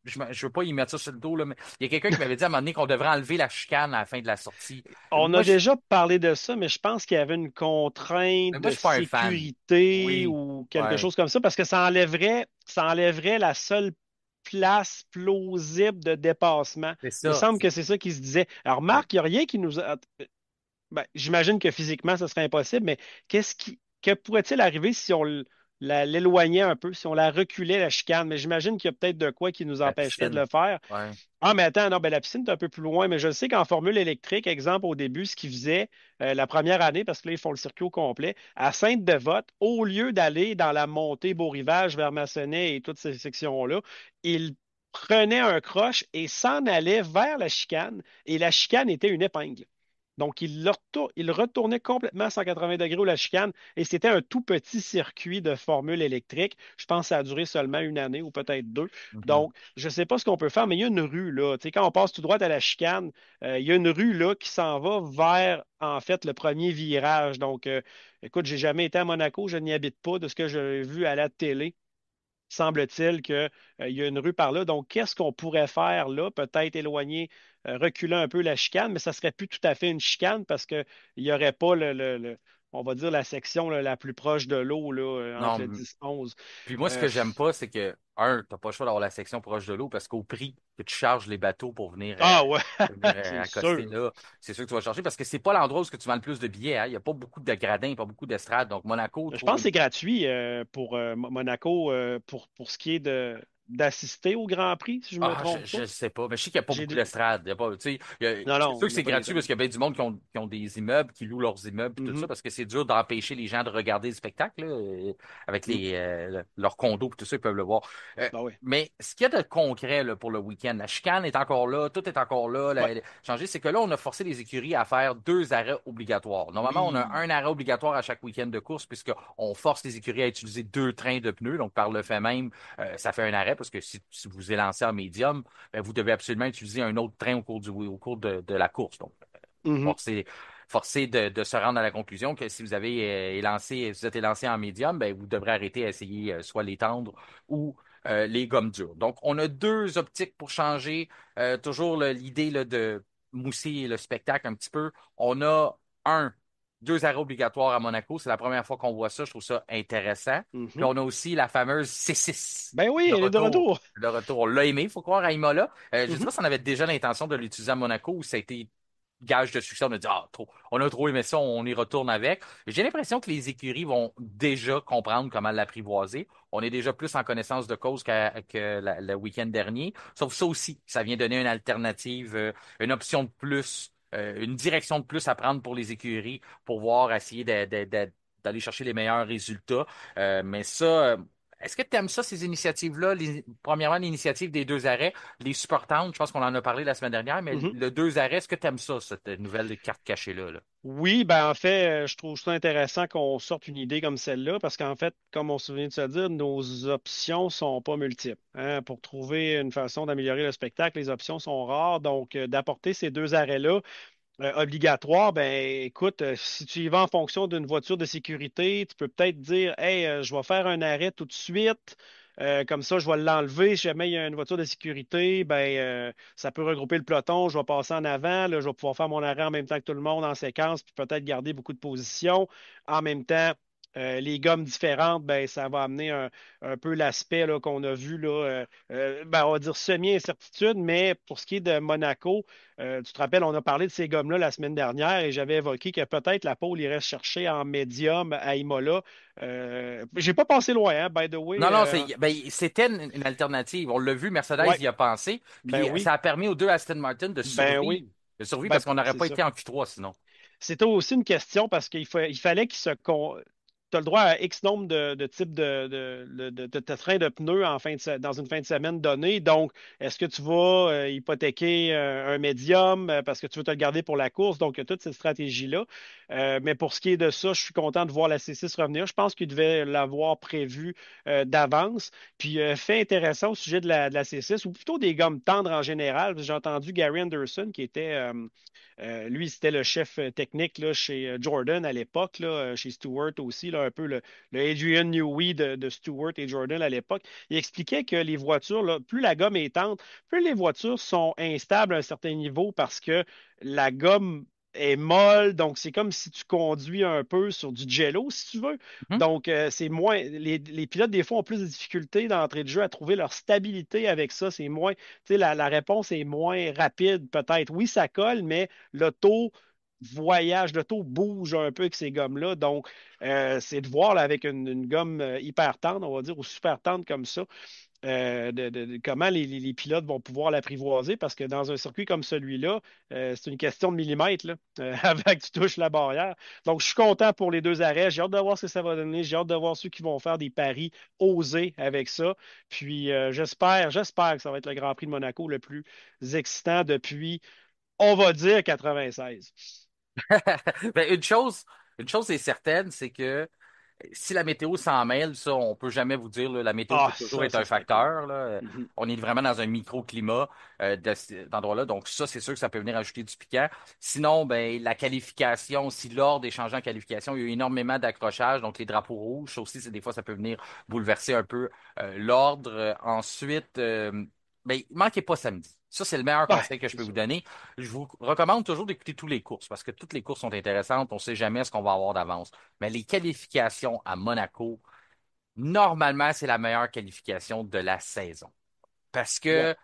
je veux pas y mettre ça sur le dos, là, mais il y a quelqu'un qui m'avait dit à un moment donné qu'on devrait enlever la chicane à la fin de la sortie. On a déjà parlé de ça, mais je pense qu'il y avait une contrainte Moi, de je suis pas un fan. sécurité Oui, ou quelque ouais, chose comme ça, parce que ça enlèverait la seule place plausible de dépassement. c'est Il me ça. semble que c'est ça qui se disait. Alors, Ouais. Marc, il n'y a rien qui nous a. Ben, j'imagine que physiquement, ce serait impossible, mais que pourrait-il arriver si on l'éloignait un peu, si on la reculait, la chicane? Mais j'imagine qu'il y a peut-être de quoi qui nous La empêcherait de piscine. le faire. Ouais. Ah, mais attends, non, ben, la piscine est un peu plus loin, mais je sais qu'en formule électrique, exemple, au début, ce qu'ils faisaient la première année, parce que là, ils font le circuit au complet, à Sainte-Devote, au lieu d'aller dans la montée Beau-Rivage vers Massonnet et toutes ces sections-là, ils prenaient un croche et s'en allaient vers la chicane, et la chicane était une épingle. Donc, il retournait complètement à 180 degrés ou la chicane et c'était un tout petit circuit de formule électrique. Je pense que ça a duré seulement une année ou peut-être deux. Mhm. Donc, je ne sais pas ce qu'on peut faire, mais il y a une rue là. Tu sais, quand on passe tout droit à la chicane, il y a une rue là qui s'en va vers, en fait, le premier virage. Donc, écoute, j'ai jamais été à Monaco, je n'y habite pas de ce que j'ai vu à la télé. Semble-t-il qu'il y a une rue par là. Donc, qu'est-ce qu'on pourrait faire là? Peut-être éloigner, reculer un peu la chicane, mais ça serait plus tout à fait une chicane parce qu'il n'y aurait pas on va dire, la section là, la plus proche de l'eau là, entre le Non, 10-11. puis moi, ce que j'aime pas, c'est que, t'as pas le choix d'avoir la section proche de l'eau parce qu'au prix que tu charges les bateaux Ah ouais, pour venir c'est accoster sûr. là, c'est sûr que tu vas chercher parce que c'est pas l'endroit où ce que tu vends le plus de billets, hein. Il y a pas beaucoup de gradins, pas beaucoup d'estrades. Donc, Monaco Je trouve pense que une. c'est gratuit pour Monaco pour ce qui est d'assister au Grand Prix, si je me Ah, trompe pas. je sais pas. Mais je sais qu'il n'y a pas J'ai beaucoup des- d'estrades. Il y a pas, tu sais, Non, c'est non, sûr il que n'y a c'est pas gratuit parce d'Internet. qu'il y a bien du monde qui ont des immeubles, qui louent leurs immeubles et tout ça, Mhm, parce que c'est dur d'empêcher les gens de regarder le spectacle, là, avec mhm. leurs condos et tout ça, ils peuvent le voir. Ben oui. Mais ce qu'il y a de concret là, pour le week-end, la chicane est encore là, tout est encore là. Ouais. Changé, c'est que là, on a forcé les écuries à faire 2 arrêts obligatoires. Normalement, on a Oui. un arrêt obligatoire à chaque week-end de course, puisqu'on force les écuries à utiliser 2 trains de pneus. Donc, par le fait même, ça fait un arrêt, parce que si vous élancez en médium, ben, vous devez absolument utiliser un autre train au cours de la course. Donc, Mhm, forcé, forcé de se rendre à la conclusion que si vous avez si vous êtes élancé en médium, ben, vous devrez arrêter à essayer soit les tendres ou les gommes dures. Donc, on a 2 optiques pour changer. Toujours l'idée là, de mousser le spectacle un petit peu. On a 2 arrêts obligatoires à Monaco. C'est la première fois qu'on voit ça. Je trouve ça intéressant. Puis mhm. on a aussi la fameuse C6. Ben oui, Le elle est de retour. retour. Le retour. On l'a aimé, il faut croire, à Imola. Je ne sais Mhm, pas si on avait déjà l'intention de l'utiliser à Monaco ou ça a été gage de succès. On a dit, ah, trop, on a trop aimé ça, on y retourne avec. J'ai l'impression que les écuries vont déjà comprendre comment l'apprivoiser. On est déjà plus en connaissance de cause le week-end dernier. Sauf ça aussi, ça vient donner une alternative, une option de plus, une direction de plus à prendre pour les écuries pour voir, essayer d'aller chercher les meilleurs résultats. Mais ça, est-ce que tu aimes ça, ces initiatives-là? Premièrement, l'initiative des 2 arrêts, les super tendres, je pense qu'on en a parlé la semaine dernière, mais mhm. le 2 arrêts, est-ce que tu aimes ça, cette nouvelle carte cachée-là, là? Oui, ben en fait, je trouve ça intéressant qu'on sorte une idée comme celle-là, parce qu'en fait, comme on se vient de se dire, nos options sont pas multiples, hein. Pour trouver une façon d'améliorer le spectacle, les options sont rares. Donc, d'apporter ces 2 arrêts-là obligatoires, ben écoute, si tu y vas en fonction d'une voiture de sécurité, tu peux peut-être dire, hey, je vais faire un arrêt tout de suite. Comme ça, je vais l'enlever. Si jamais il y a une voiture de sécurité, ben, ça peut regrouper le peloton. Je vais passer en avant. Là, je vais pouvoir faire mon arrêt en même temps que tout le monde en séquence, puis peut-être garder beaucoup de positions. En même temps, les gommes différentes, ben, ça va amener un peu l'aspect là, qu'on a vu, là, ben, on va dire semi-incertitude, mais pour ce qui est de Monaco, tu te rappelles, on a parlé de ces gommes-là la semaine dernière et j'avais évoqué que peut-être la pole irait se chercher en médium à Imola. J'ai pas passé loin, hein, by the way. Non, non, c'était une alternative. On l'a vu, Mercedes Ouais, y a pensé, ben puis oui, ça a permis aux 2 Aston Martin ben oui. de survivre Ben, parce qu'on n'aurait c'est pas ça. été en Q3 sinon. C'était aussi une question parce il fallait qu'il se. Tu as le droit à X nombre de types de trains de pneus dans une fin de semaine donnée. Donc, est-ce que tu vas hypothéquer un médium parce que tu veux te le garder pour la course? Donc, il y a toute cette stratégie-là. Mais pour ce qui est de ça, je suis content de voir la C6 revenir. Je pense qu'il devait l'avoir prévu d'avance. Puis, fait intéressant au sujet de la C6, ou plutôt des gommes tendres en général. J'ai entendu Gary Anderson qui était. Lui, c'était le chef technique là, chez Jordan à l'époque, là, chez Stewart aussi, là, un peu le Adrian Newey de Stewart et Jordan à l'époque. Il expliquait que les voitures, là, plus la gomme est tendre, plus les voitures sont instables à un certain niveau parce que la gomme est molle, donc c'est comme si tu conduis un peu sur du jello, si tu veux. Mhm. Donc, c'est moins. Les pilotes, des fois, ont plus de difficultés d'entrée de jeu à trouver leur stabilité avec ça. C'est moins. Tu sais, la réponse est moins rapide, peut-être. Oui, ça colle, mais l'auto voyage, l'auto bouge un peu avec ces gommes-là. Donc, c'est de voir là, avec une gomme hyper tendre, on va dire, ou super tendre comme ça, comment les pilotes vont pouvoir l'apprivoiser, parce que dans un circuit comme celui-là, c'est une question de millimètres là, avant que tu touches la barrière. Donc, je suis content pour les 2 arrêts. J'ai hâte de voir ce que ça va donner. J'ai hâte de voir ceux qui vont faire des paris osés avec ça. Puis, j'espère que ça va être le Grand Prix de Monaco le plus excitant depuis, on va dire, 96. Ben, une chose est certaine, c'est que si la météo s'en mêle, ça, on peut jamais vous dire, là, la météo peut Ah, toujours ça, être ça un serait cool. facteur, là. Mhm. On est vraiment dans un microclimat cet endroit-là. Donc, ça, c'est sûr que ça peut venir ajouter du piquant. Sinon, ben, la qualification, si l'ordre est changé en qualification, il y a eu énormément d'accrochages. Donc, les drapeaux rouges, ça aussi, des fois, ça peut venir bouleverser un peu l'ordre. Ensuite, ben, manquez pas samedi. Ça, c'est le meilleur Ouais, conseil que je c'est peux vous sûr. donner. Je vous recommande toujours d'écouter toutes les courses parce que toutes les courses sont intéressantes. On ne sait jamais ce qu'on va avoir d'avance. Mais les qualifications à Monaco, normalement, c'est la meilleure qualification de la saison. Parce Ouais. que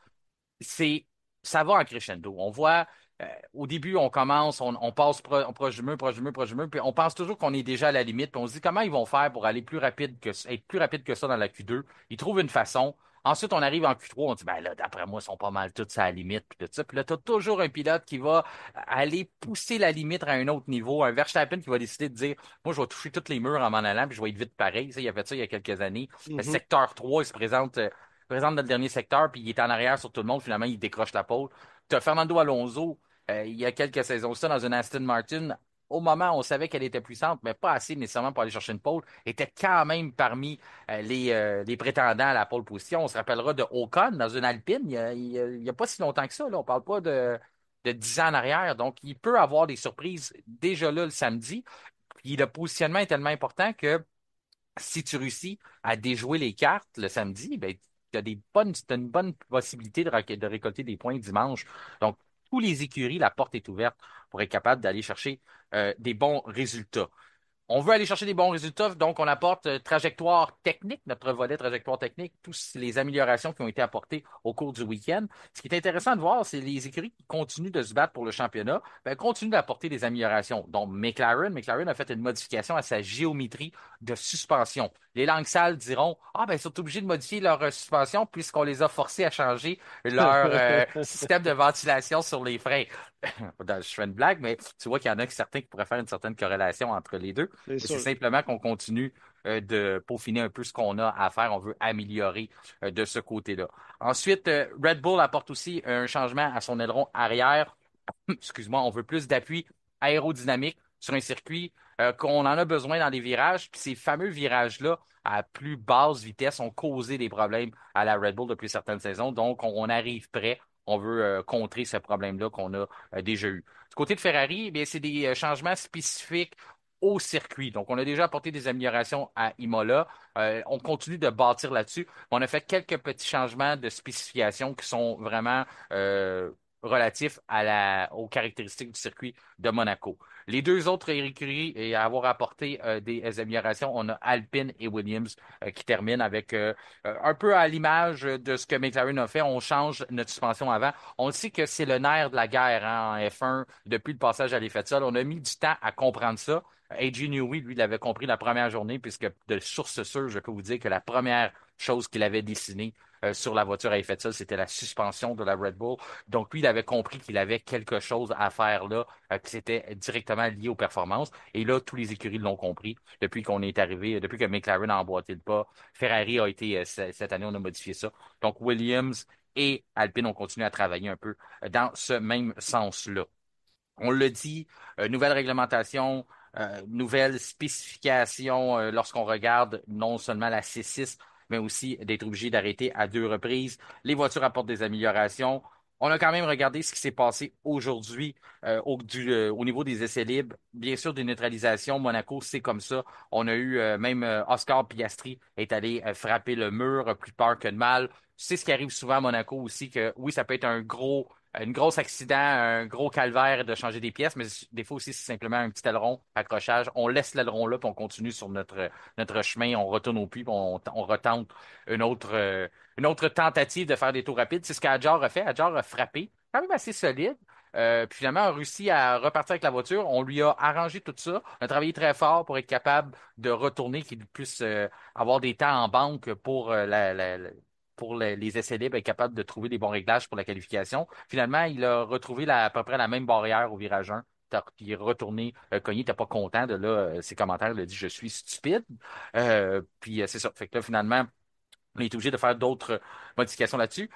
c'est, ça va en crescendo. On voit, au début, on commence, on passe proche du mur, proche du mur, proche du mur, puis on pense toujours qu'on est déjà à la limite, puis on se dit comment ils vont faire pour aller plus rapide être plus rapide que ça dans la Q2. Ils trouvent une façon. Ensuite, on arrive en Q3, on dit, ben là, d'après moi, ils sont pas mal tous à la limite, puis tout ça. Puis là, tu as toujours un pilote qui va aller pousser la limite à un autre niveau, un Verstappen qui va décider de dire, moi, je vais toucher tous les murs en m'en allant, puis je vais être vite pareil. Ça, il a fait ça il y a quelques années. Le Mhm. secteur 3, il se présente dans le dernier secteur, puis il est en arrière sur tout le monde. Finalement, il décroche la pole. Tu as Fernando Alonso, il y a quelques saisons, ça, dans une Aston Martin. Au moment où on savait qu'elle était puissante, mais pas assez nécessairement pour aller chercher une pole, était quand même parmi les prétendants à la pole position. On se rappellera de Ocon dans une Alpine, il y a pas si longtemps que ça. Là. On parle pas de 10 ans en arrière. Donc, il peut avoir des surprises déjà là le samedi. Puis le positionnement est tellement important que si tu réussis à déjouer les cartes le samedi, ben, t'as une bonne possibilité de récolter des points dimanche. Donc, tous les écuries, la porte est ouverte pour être capable d'aller chercher des bons résultats. On veut aller chercher des bons résultats, donc on apporte trajectoire technique, notre volet trajectoire technique, toutes les améliorations qui ont été apportées au cours du week-end. Ce qui est intéressant de voir, c'est les écuries qui continuent de se battre pour le championnat, ben, continuent d'apporter des améliorations. Donc McLaren a fait une modification à sa géométrie de suspension. Les langues sales diront, ah ben ils sont obligés de modifier leur suspension puisqu'on les a forcés à changer leur système de ventilation sur les freins. Je fais une blague, mais tu vois qu'il y en a certains qui pourraient faire une certaine corrélation entre les deux. C'est Mais c'est sûr. simplement qu'on continue de peaufiner un peu ce qu'on a à faire. On veut améliorer de ce côté-là. Ensuite, Red Bull apporte aussi un changement à son aileron arrière. Excuse-moi, on veut plus d'appui aérodynamique sur un circuit qu'on en a besoin dans les virages. Puis ces fameux virages-là, à plus basse vitesse, ont causé des problèmes à la Red Bull depuis certaines saisons. Donc, on arrive prêt. On veut contrer ce problème-là qu'on a déjà eu. Du côté de Ferrari, eh bien, c'est des changements spécifiques au circuit. Donc, on a déjà apporté des améliorations à Imola. On continue de bâtir là-dessus. On a fait quelques petits changements de spécification qui sont vraiment relatifs aux caractéristiques du circuit de Monaco. Les deux autres écuries et à avoir apporté des améliorations, on a Alpine et Williams qui terminent avec un peu à l'image de ce que McLaren a fait. On change notre suspension avant. On sait que c'est le nerf de la guerre hein, en F1 depuis le passage à l'effet de sol. On a mis du temps à comprendre ça. AJ Newey, lui, l'avait compris la première journée, puisque de source sûre, je peux vous dire que la première chose qu'il avait dessinée sur la voiture à effet de sol, c'était la suspension de la Red Bull. Donc, lui, il avait compris qu'il avait quelque chose à faire là, que c'était directement lié aux performances. Et là, tous les écuries l'ont compris depuis qu'on est arrivé, depuis que McLaren a emboîté le pas. Ferrari a été, cette année, on a modifié ça. Donc, Williams et Alpine ont continué à travailler un peu dans ce même sens-là. On le dit, nouvelle réglementation, nouvelles spécifications lorsqu'on regarde non seulement la C6, mais aussi d'être obligé d'arrêter à deux reprises. Les voitures apportent des améliorations. On a quand même regardé ce qui s'est passé aujourd'hui au niveau des essais libres. Bien sûr, des neutralisations. Monaco, c'est comme ça. On a eu même Oscar Piastri est allé frapper le mur, plus peur que de mal. C'est ce qui arrive souvent à Monaco aussi, que oui, ça peut être une grosse accident, un gros calvaire de changer des pièces, mais des fois aussi, c'est simplement un petit aileron, accrochage. On laisse l'aileron là, puis on continue sur notre chemin, on retourne au puits, puis on retente une autre, euh, une autre tentative de faire des tours rapides. C'est ce qu'Adjar a fait. Adjar a frappé, quand même assez solide. Puis finalement, on a réussi à repartir avec la voiture. On lui a arrangé tout ça. On a travaillé très fort pour être capable de retourner, qu'il puisse avoir des temps en banque pour les essais libres, être capable de trouver des bons réglages pour la qualification. Finalement, il a retrouvé à peu près la même barrière au virage 1. Puis il est retourné cogné, il n'était pas content de là, ses commentaires, il a dit je suis stupide. Puis c'est ça. Fait que là, finalement, on est obligé de faire d'autres modifications là-dessus.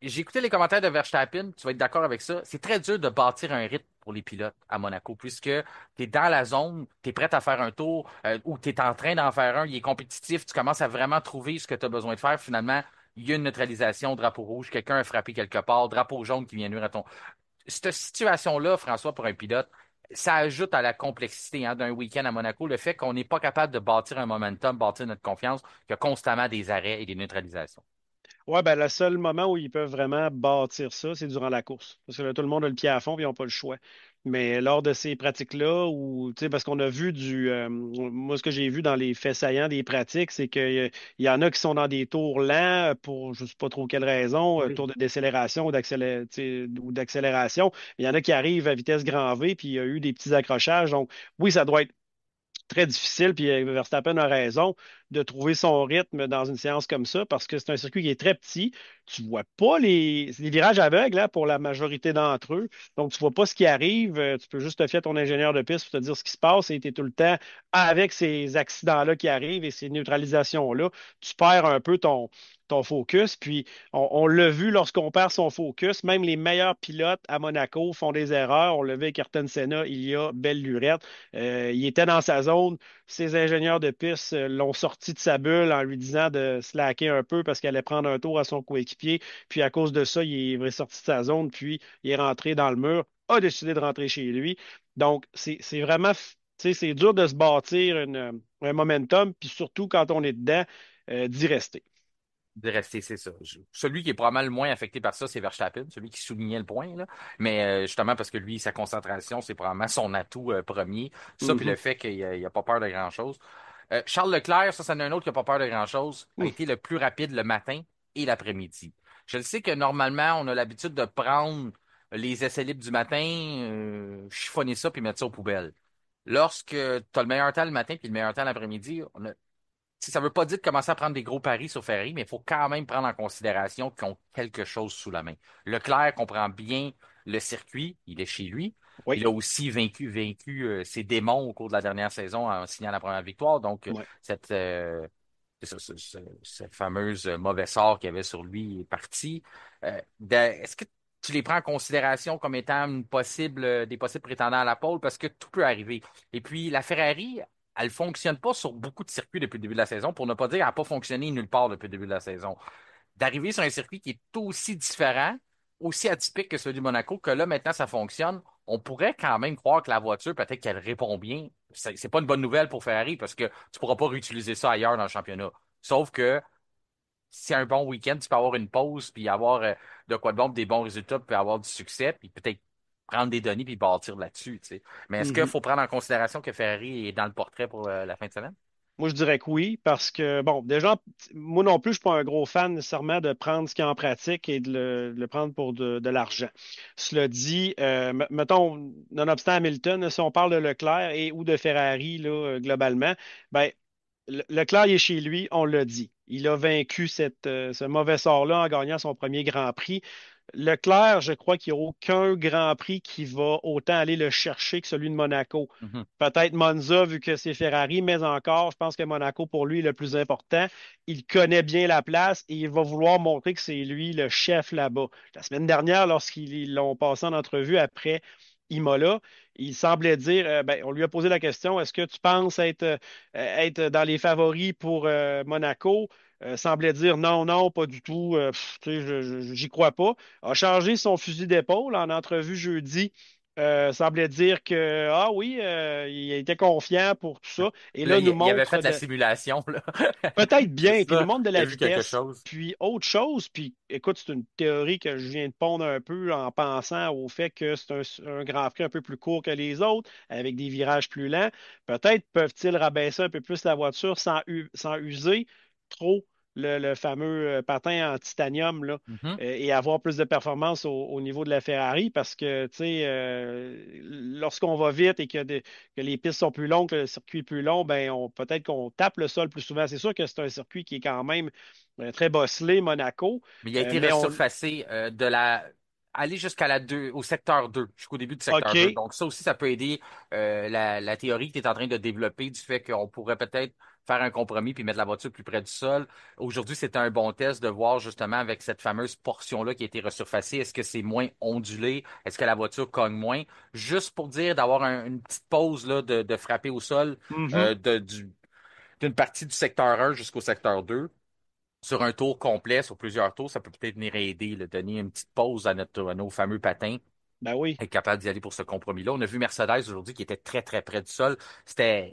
J'ai écouté les commentaires de Verstappen, tu vas être d'accord avec ça. C'est très dur de bâtir un rythme pour les pilotes à Monaco, puisque tu es dans la zone, tu es prêt à faire un tour, ou tu es en train d'en faire un, il est compétitif, tu commences à vraiment trouver ce que tu as besoin de faire. Finalement, il y a une neutralisation, drapeau rouge, quelqu'un a frappé quelque part, drapeau jaune qui vient nuire à ton. Cette situation-là, François, pour un pilote, ça ajoute à la complexité hein, d'un week-end à Monaco, le fait qu'on n'est pas capable de bâtir un momentum, bâtir notre confiance, qu'il y a constamment des arrêts et des neutralisations. Ouais, ben, le seul moment où ils peuvent vraiment bâtir ça, c'est durant la course. Parce que là, tout le monde a le pied à fond et ils n'ont pas le choix. Mais lors de ces pratiques-là, tu sais, parce qu'on a vu moi, ce que j'ai vu dans les faits saillants des pratiques, c'est qu'il y en a qui sont dans des tours lents pour je ne sais pas trop quelle raison, tours de décélération ou d'accélération. Il y en a qui arrivent à vitesse grand V, puis il y a eu des petits accrochages. Donc, oui, ça doit être très difficile, puis Verstappen a raison de trouver son rythme dans une séance comme ça parce que c'est un circuit qui est très petit. Tu vois pas c'est des virages aveugles là, pour la majorité d'entre eux. Donc, tu vois pas ce qui arrive. Tu peux juste te fier à ton ingénieur de piste pour te dire ce qui se passe et tu es tout le temps avec ces accidents-là qui arrivent et ces neutralisations-là. Tu perds un peu ton focus. Puis, on l'a vu lorsqu'on perd son focus. Même les meilleurs pilotes à Monaco font des erreurs. On l'a vu avec Ayrton Senna il y a belle lurette. Il était dans sa zone. Ses ingénieurs de piste l'ont sorti de sa bulle en lui disant de slacker un peu parce qu'elle allait prendre un tour à son coéquipier. Puis à cause de ça, il est sorti de sa zone, puis il est rentré dans le mur, a décidé de rentrer chez lui. Donc, c'est vraiment, tu sais, c'est dur de se bâtir un momentum, puis surtout quand on est dedans, d'y rester. De rester, c'est ça. Celui qui est probablement le moins affecté par ça, c'est Verstappen, celui qui soulignait le point, là. Mais justement, parce que lui, sa concentration, c'est probablement son atout premier. Ça, puis le Mhm. fait qu'il a pas peur de grand-chose. Charles Leclerc, ça, c'en est un autre qui n'a pas peur de grand-chose, a Ouf. été le plus rapide le matin et l'après-midi. Je le sais que normalement, on a l'habitude de prendre les essais libres du matin, chiffonner ça puis mettre ça aux poubelles. Lorsque tu as le meilleur temps le matin puis le meilleur temps l'après-midi, ça veut pas dire de commencer à prendre des gros paris sur Ferrari, mais il faut quand même prendre en considération qu'ils ont quelque chose sous la main. Leclerc comprend bien le circuit, il est chez lui. Oui, Il a aussi vaincu ses démons au cours de la dernière saison en signant la première victoire. Donc, oui. cette, cette fameuse mauvais sort qu'il y avait sur lui est parti. Est-ce que tu les prends en considération comme étant des possibles prétendants à la pole? Parce que tout peut arriver. Et puis, la Ferrari, elle fonctionne pas sur beaucoup de circuits depuis le début de la saison, pour ne pas dire qu'elle n'a pas fonctionné nulle part depuis le début de la saison. D'arriver sur un circuit qui est aussi différent, aussi atypique que celui de Monaco, que là, maintenant, ça fonctionne, on pourrait quand même croire que la voiture, peut-être qu'elle répond bien. C'est pas une bonne nouvelle pour Ferrari parce que tu pourras pas réutiliser ça ailleurs dans le championnat. Sauf que si un bon week-end, tu peux avoir une pause, puis avoir de quoi de bon, puis des bons résultats, puis avoir du succès, puis peut-être prendre des données puis bâtir là-dessus, tu sais. Mais est-ce qu'il Mhm. faut prendre en considération que Ferrari est dans le portrait pour la fin de semaine? Moi, je dirais que oui, parce que, bon, déjà, moi non plus, je ne suis pas un gros fan nécessairement de prendre ce qui est en pratique et de le prendre pour de l'argent. Cela dit, mettons, nonobstant Hamilton, si on parle de Leclerc et ou de Ferrari, là, globalement, ben, Leclerc il est chez lui, on l'a dit. Il a vaincu ce mauvais sort-là en gagnant son premier Grand Prix. Leclerc, je crois qu'il n'y a aucun Grand Prix qui va autant aller le chercher que celui de Monaco. Mhm. Peut-être Monza, vu que c'est Ferrari, mais encore, je pense que Monaco, pour lui, est le plus important. Il connaît bien la place et il va vouloir montrer que c'est lui le chef là-bas. La semaine dernière, lorsqu'ils l'ont passé en entrevue après Imola, il semblait dire, ben, on lui a posé la question, est-ce que tu penses être dans les favoris pour Monaco? Semblait dire non, non, pas du tout, tu sais, j'y crois pas. A changé son fusil d'épaule en entrevue jeudi. Semblait dire que, ah oui, il était confiant pour tout ça. Et Là, là, nous il avait montre fait la simulation, là. peut-être C'est bien, puis nous ça. montre de Il la a vu quelque vitesse. chose. Puis autre chose, puis écoute, c'est une théorie que je viens de pondre un peu en pensant au fait que c'est un Grand Prix un peu plus court que les autres, avec des virages plus lents. Peut-être peuvent-ils rabaisser un peu plus la voiture sans user trop le fameux patin en titanium là, Mhm. et avoir plus de performance au niveau de la Ferrari parce que, tu sais, lorsqu'on va vite et que les pistes sont plus longues, que le circuit est plus long, ben peut-être qu'on tape le sol plus souvent. C'est sûr que c'est un circuit qui est quand même très bosselé, Monaco, Mais il a été mais resurfacé aller jusqu'à au secteur 2, jusqu'au début du secteur 2. OK. Donc, ça aussi, ça peut aider la théorie que tu es en train de développer du fait qu'on pourrait peut-être faire un compromis puis mettre la voiture plus près du sol. Aujourd'hui, c'était un bon test de voir justement avec cette fameuse portion-là qui a été resurfacée, est-ce que c'est moins ondulé? Est-ce que la voiture cogne moins? Juste pour dire d'avoir une petite pause là, de frapper au sol Mhm. euh, de- du- d'une partie du secteur 1 jusqu'au secteur 2 sur un tour complet, sur plusieurs tours, ça peut peut-être venir aider, là, donner une petite pause à nos fameux patins, Ben oui. être capable d'y aller pour ce compromis-là. On a vu Mercedes aujourd'hui qui était très, très près du sol. C'était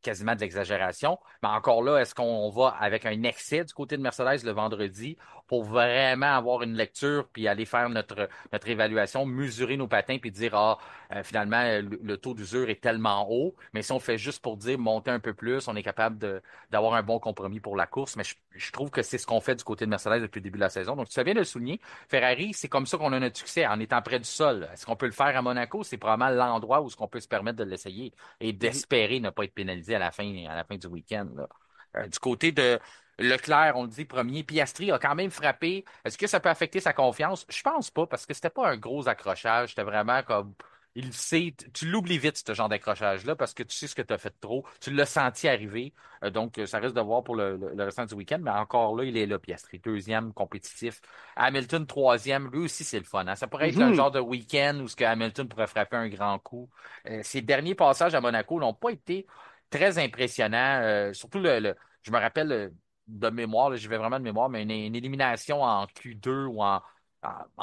quasiment de l'exagération. Mais encore là, est-ce qu'on va avec un excès du côté de Mercedes le vendredi pour vraiment avoir une lecture puis aller faire notre évaluation, mesurer nos patins puis dire, finalement, le taux d'usure est tellement haut. Mais si on fait juste pour dire monter un peu plus, on est capable d'avoir un bon compromis pour la course. Mais je trouve que c'est ce qu'on fait du côté de Mercedes depuis le début de la saison. Donc, tu fais bien de le souligner. Ferrari, c'est comme ça qu'on a notre succès, en étant près du sol. Est-ce qu'on peut le faire à Monaco? C'est probablement l'endroit où ce qu'on peut se permettre de l'essayer et Mhm. d'espérer ne pas être pénalisé à la fin du week-end, là. Du côté de Leclerc, on le dit premier, Piastri a quand même frappé. Est-ce que ça peut affecter sa confiance? Je pense pas, parce que c'était pas un gros accrochage. C'était vraiment comme il sait, tu l'oublies vite, ce genre d'accrochage-là, parce que tu sais ce que tu as fait de trop. Tu l'as senti arriver. Donc, ça reste de voir pour le restant du week-end. Mais encore là, il est là, Piastri. Deuxième compétitif. Hamilton, troisième. Lui aussi, c'est le fun, hein. Ça pourrait être un Mhm. genre de week-end où ce que Hamilton pourrait frapper un grand coup. Ses derniers passages à Monaco n'ont pas été très impressionnants. Surtout je me rappelle de mémoire, là, j'y vais vraiment de mémoire, mais une élimination en Q2 ou en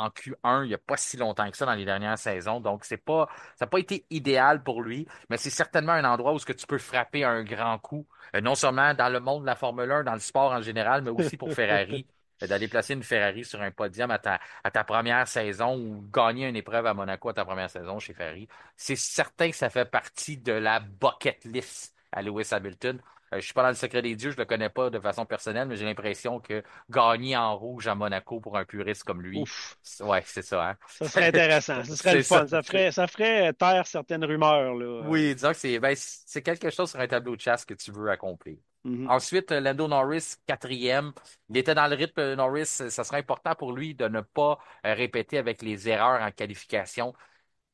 Q1, il n'y a pas si longtemps que ça dans les dernières saisons. Donc, ça n'a pas été idéal pour lui, mais c'est certainement un endroit où ce que tu peux frapper un grand coup, non seulement dans le monde de la Formule 1, dans le sport en général, mais aussi pour Ferrari, d'aller placer une Ferrari sur un podium à ta première saison ou gagner une épreuve à Monaco à ta première saison chez Ferrari. C'est certain que ça fait partie de la bucket list à Lewis Hamilton. Je suis pas dans le secret des dieux, je le connais pas de façon personnelle, mais j'ai l'impression que gagner en rouge à Monaco pour un puriste comme lui, Ouf, ouais, c'est ça, hein. ça serait intéressant. Ce serait le C'est ça. fun. Ça ferait taire certaines rumeurs, là. Oui, disons que c'est quelque chose sur un tableau de chasse que tu veux accomplir. Mhm. Ensuite, Lando Norris, quatrième. Il était dans le rythme, Norris. Ça serait important pour lui de ne pas répéter avec les erreurs en qualification.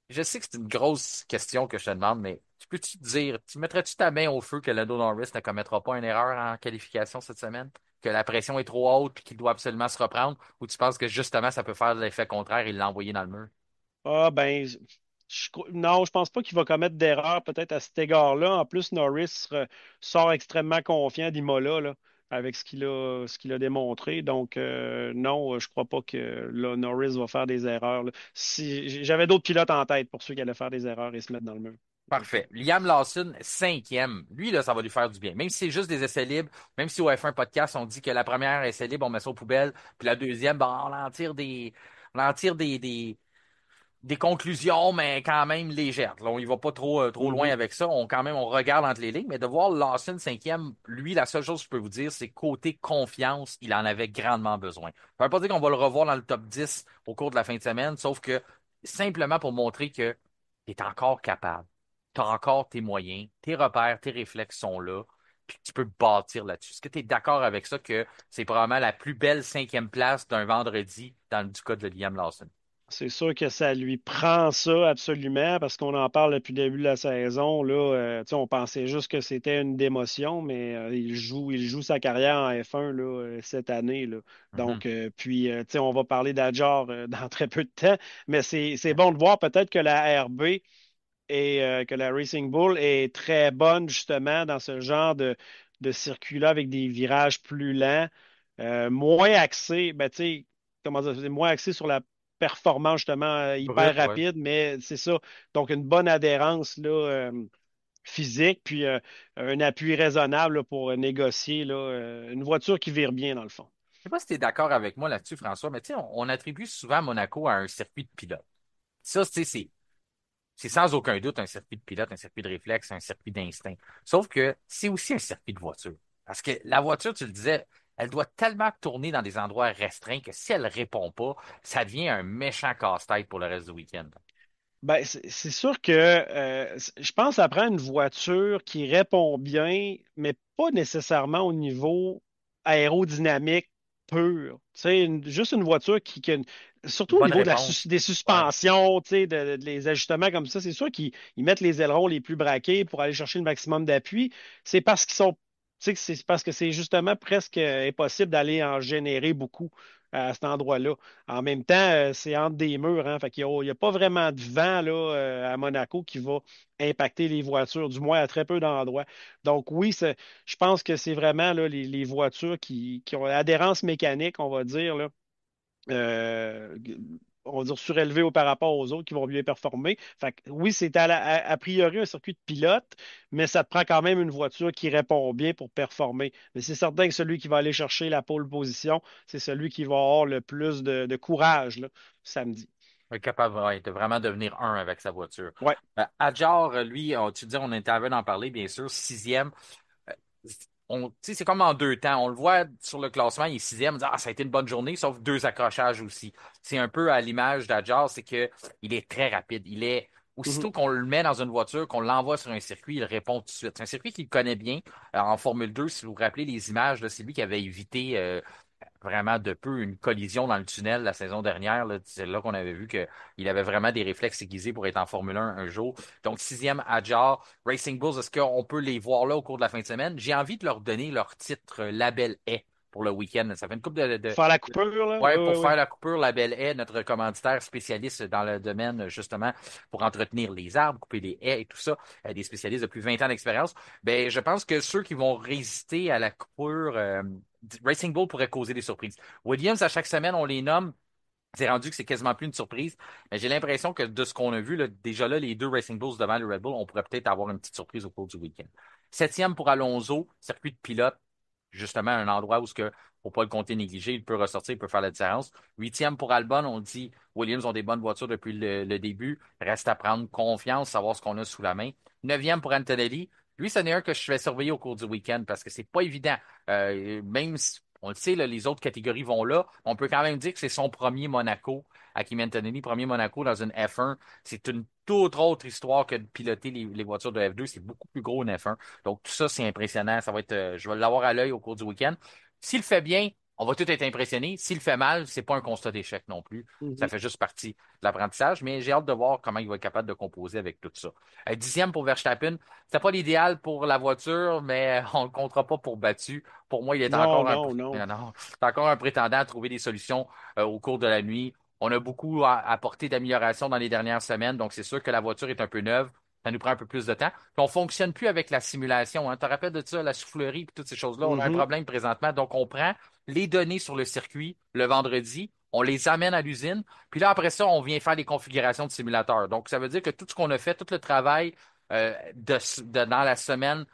Je sais que c'est une grosse question que je te demande, mais tu peux-tu dire, tu mettrais-tu ta main au feu que Lando Norris ne commettra pas une erreur en qualification cette semaine? Que la pression est trop haute et qu'il doit absolument se reprendre? Ou tu penses que justement ça peut faire l'effet contraire et l'envoyer dans le mur? Ah, ben, non, je pense pas qu'il va commettre d'erreur peut-être à cet égard-là. En plus, Norris sort extrêmement confiant d'Imola, là, avec ce qu'il a démontré. Donc, non, je crois pas que là, Norris va faire des erreurs, là. Si, j'avais d'autres pilotes en tête pour ceux qui allaient faire des erreurs et se mettre dans le mur. Donc, Parfait. Liam Lawson, cinquième. Lui, là, ça va lui faire du bien. Même si c'est juste des essais libres, même si au F1 Podcast, on dit que la première essai libre, on met ça aux poubelles, puis la deuxième, ben, on en tire des conclusions, mais quand même légères. Là, on y va pas trop loin mhm. avec ça. On regarde entre les lignes, mais de voir Lawson cinquième, lui, la seule chose que je peux vous dire, c'est côté confiance, il en avait grandement besoin. Ça veut pas dire qu'on va le revoir dans le top 10 au cours de la fin de semaine, sauf que simplement pour montrer que tu es encore capable. Tu as encore tes moyens, tes repères, tes réflexes sont là, puis tu peux bâtir là-dessus. Est-ce que tu es d'accord avec ça que c'est probablement la plus belle cinquième place d'un vendredi du cas de Liam Lawson? C'est sûr que ça lui prend ça absolument parce qu'on en parle depuis le début de la saison. Là, tu sais, on pensait juste que c'était une démotion, mais il joue sa carrière en F1 là, cette année, là. Mhm. Donc, puis, tu sais, on va parler d'Adjar dans très peu de temps, mais c'est bon de voir peut-être que la RB et que la Racing Bull est très bonne justement dans ce genre de circuit-là avec des virages plus lents, moins axés, ben, tu sais, comment dire, c'est moins axé sur la performance justement hyper Brut, ouais. rapide, mais c'est ça. Donc, une bonne adhérence là, physique, puis un appui raisonnable là, pour négocier là, une voiture qui vire bien dans le fond. Je sais pas si tu es d'accord avec moi là-dessus, François, mais tu sais, on attribue souvent Monaco à un circuit de pilote. Ça, tu sais, c'est sans aucun doute un circuit de pilote, un circuit de réflexe, un circuit d'instinct. Sauf que c'est aussi un circuit de voiture. Parce que la voiture, tu le disais, elle doit tellement tourner dans des endroits restreints que si elle répond pas, ça devient un méchant casse-tête pour le reste du week-end. Ben, c'est sûr que je pense que ça prend une voiture qui répond bien, mais pas nécessairement au niveau aérodynamique pur. Tu sais, juste une voiture surtout au Bonne niveau réponse. des Ouais. suspensions, tu sais, les ajustements comme ça, c'est sûr qu'ils mettent les ailerons les plus braqués pour aller chercher le maximum d'appui. C'est parce qu'ils sont, tu sais, que c'est parce que c'est justement presque impossible d'aller en générer beaucoup à cet endroit-là. En même temps, c'est entre des murs, hein, fait qu'il y a pas vraiment de vent là, à Monaco qui va impacter les voitures, du moins à très peu d'endroits. Donc oui, je pense que c'est vraiment là, les voitures qui ont l'adhérence mécanique, on va dire, là, euh, on va dire, surélevé par rapport aux autres qui vont bien performer. Fait que, oui, c'est a priori un circuit de pilote, mais ça te prend quand même une voiture qui répond bien pour performer. Mais c'est certain que celui qui va aller chercher la pole position, c'est celui qui va avoir le plus de courage là, samedi. Il est capable ouais, de vraiment devenir un avec sa voiture. Ouais. Adjar, lui, tu dis, on était d'en parler, bien sûr, sixième. Euh, tu sais, c'est comme en deux temps. On le voit sur le classement, il est sixième. On dit, ah, ça a été une bonne journée, sauf deux accrochages aussi. C'est un peu à l'image d'Adjar, c'est que il est très rapide. Mhm. Aussitôt qu'on le met dans une voiture, qu'on l'envoie sur un circuit, il répond tout de suite. C'est un circuit qu'il connaît bien. En Formule 2, si vous vous rappelez les images, là, c'est lui qui avait évité vraiment de peu une collision dans le tunnel la saison dernière. Là. C'est là qu'on avait vu qu'il avait vraiment des réflexes aiguisés pour être en Formule 1 un jour. Donc, sixième, Adjar. Racing Bulls, est-ce qu'on peut les voir là au cours de la fin de semaine? J'ai envie de leur donner leur titre Label A pour le week-end. Ça fait une coupe Faire la coupure, là? Ouais, Oui, oui, pour oui. faire la coupure, Label A, notre commanditaire spécialiste dans le domaine, justement, pour entretenir les arbres, couper les haies et tout ça, des spécialistes de plus de 20 ans d'expérience, ben, je pense que ceux qui vont résister à la coupure, Racing Bull pourrait causer des surprises. Williams, à chaque semaine, on les nomme. C'est rendu que c'est quasiment plus une surprise. Mais j'ai l'impression que de ce qu'on a vu, là, déjà là, les deux Racing Bulls devant le Red Bull, on pourrait peut-être avoir une petite surprise au cours du week-end. Septième pour Alonso, circuit de pilote, justement un endroit où faut pas le compter négligé, il peut ressortir, il peut faire la différence. Huitième pour Albon, on dit Williams ont des bonnes voitures depuis le début, reste à prendre confiance, savoir ce qu'on a sous la main. Neuvième pour Antonelli, lui, c'en est un que je vais surveiller au cours du week-end parce que c'est pas évident. Même si on le sait, là, les autres catégories vont là. On peut quand même dire que c'est son premier Monaco à Kimi Antonelli, premier Monaco dans une F1. C'est une toute autre histoire que de piloter les voitures de F2. C'est beaucoup plus gros une F1. Donc tout ça, c'est impressionnant. Ça va être, je vais l'avoir à l'œil au cours du week-end. S'il fait bien, on va tout être impressionné. S'il fait mal, c'est pas un constat d'échec non plus. Ça Mhm. fait juste partie de l'apprentissage, mais j'ai hâte de voir comment il va être capable de composer avec tout ça. Dixième pour Verstappen, c'était pas l'idéal pour la voiture, mais on le comptera pas pour battu. Pour moi, il est Non, encore non, non. non, non, c'est encore un prétendant à trouver des solutions au cours de la nuit. On a beaucoup apporté d'améliorations dans les dernières semaines, donc c'est sûr que la voiture est un peu neuve. Ça nous prend un peu plus de temps. Puis on fonctionne plus avec la simulation. Hein. Tu te rappelles de ça, la soufflerie et toutes ces choses-là? On a un Mhm. problème présentement. Donc, on prend les données sur le circuit le vendredi, on les amène à l'usine, puis là, après ça, on vient faire les configurations de simulateur. Donc, ça veut dire que tout ce qu'on a fait, tout le travail dans la semaine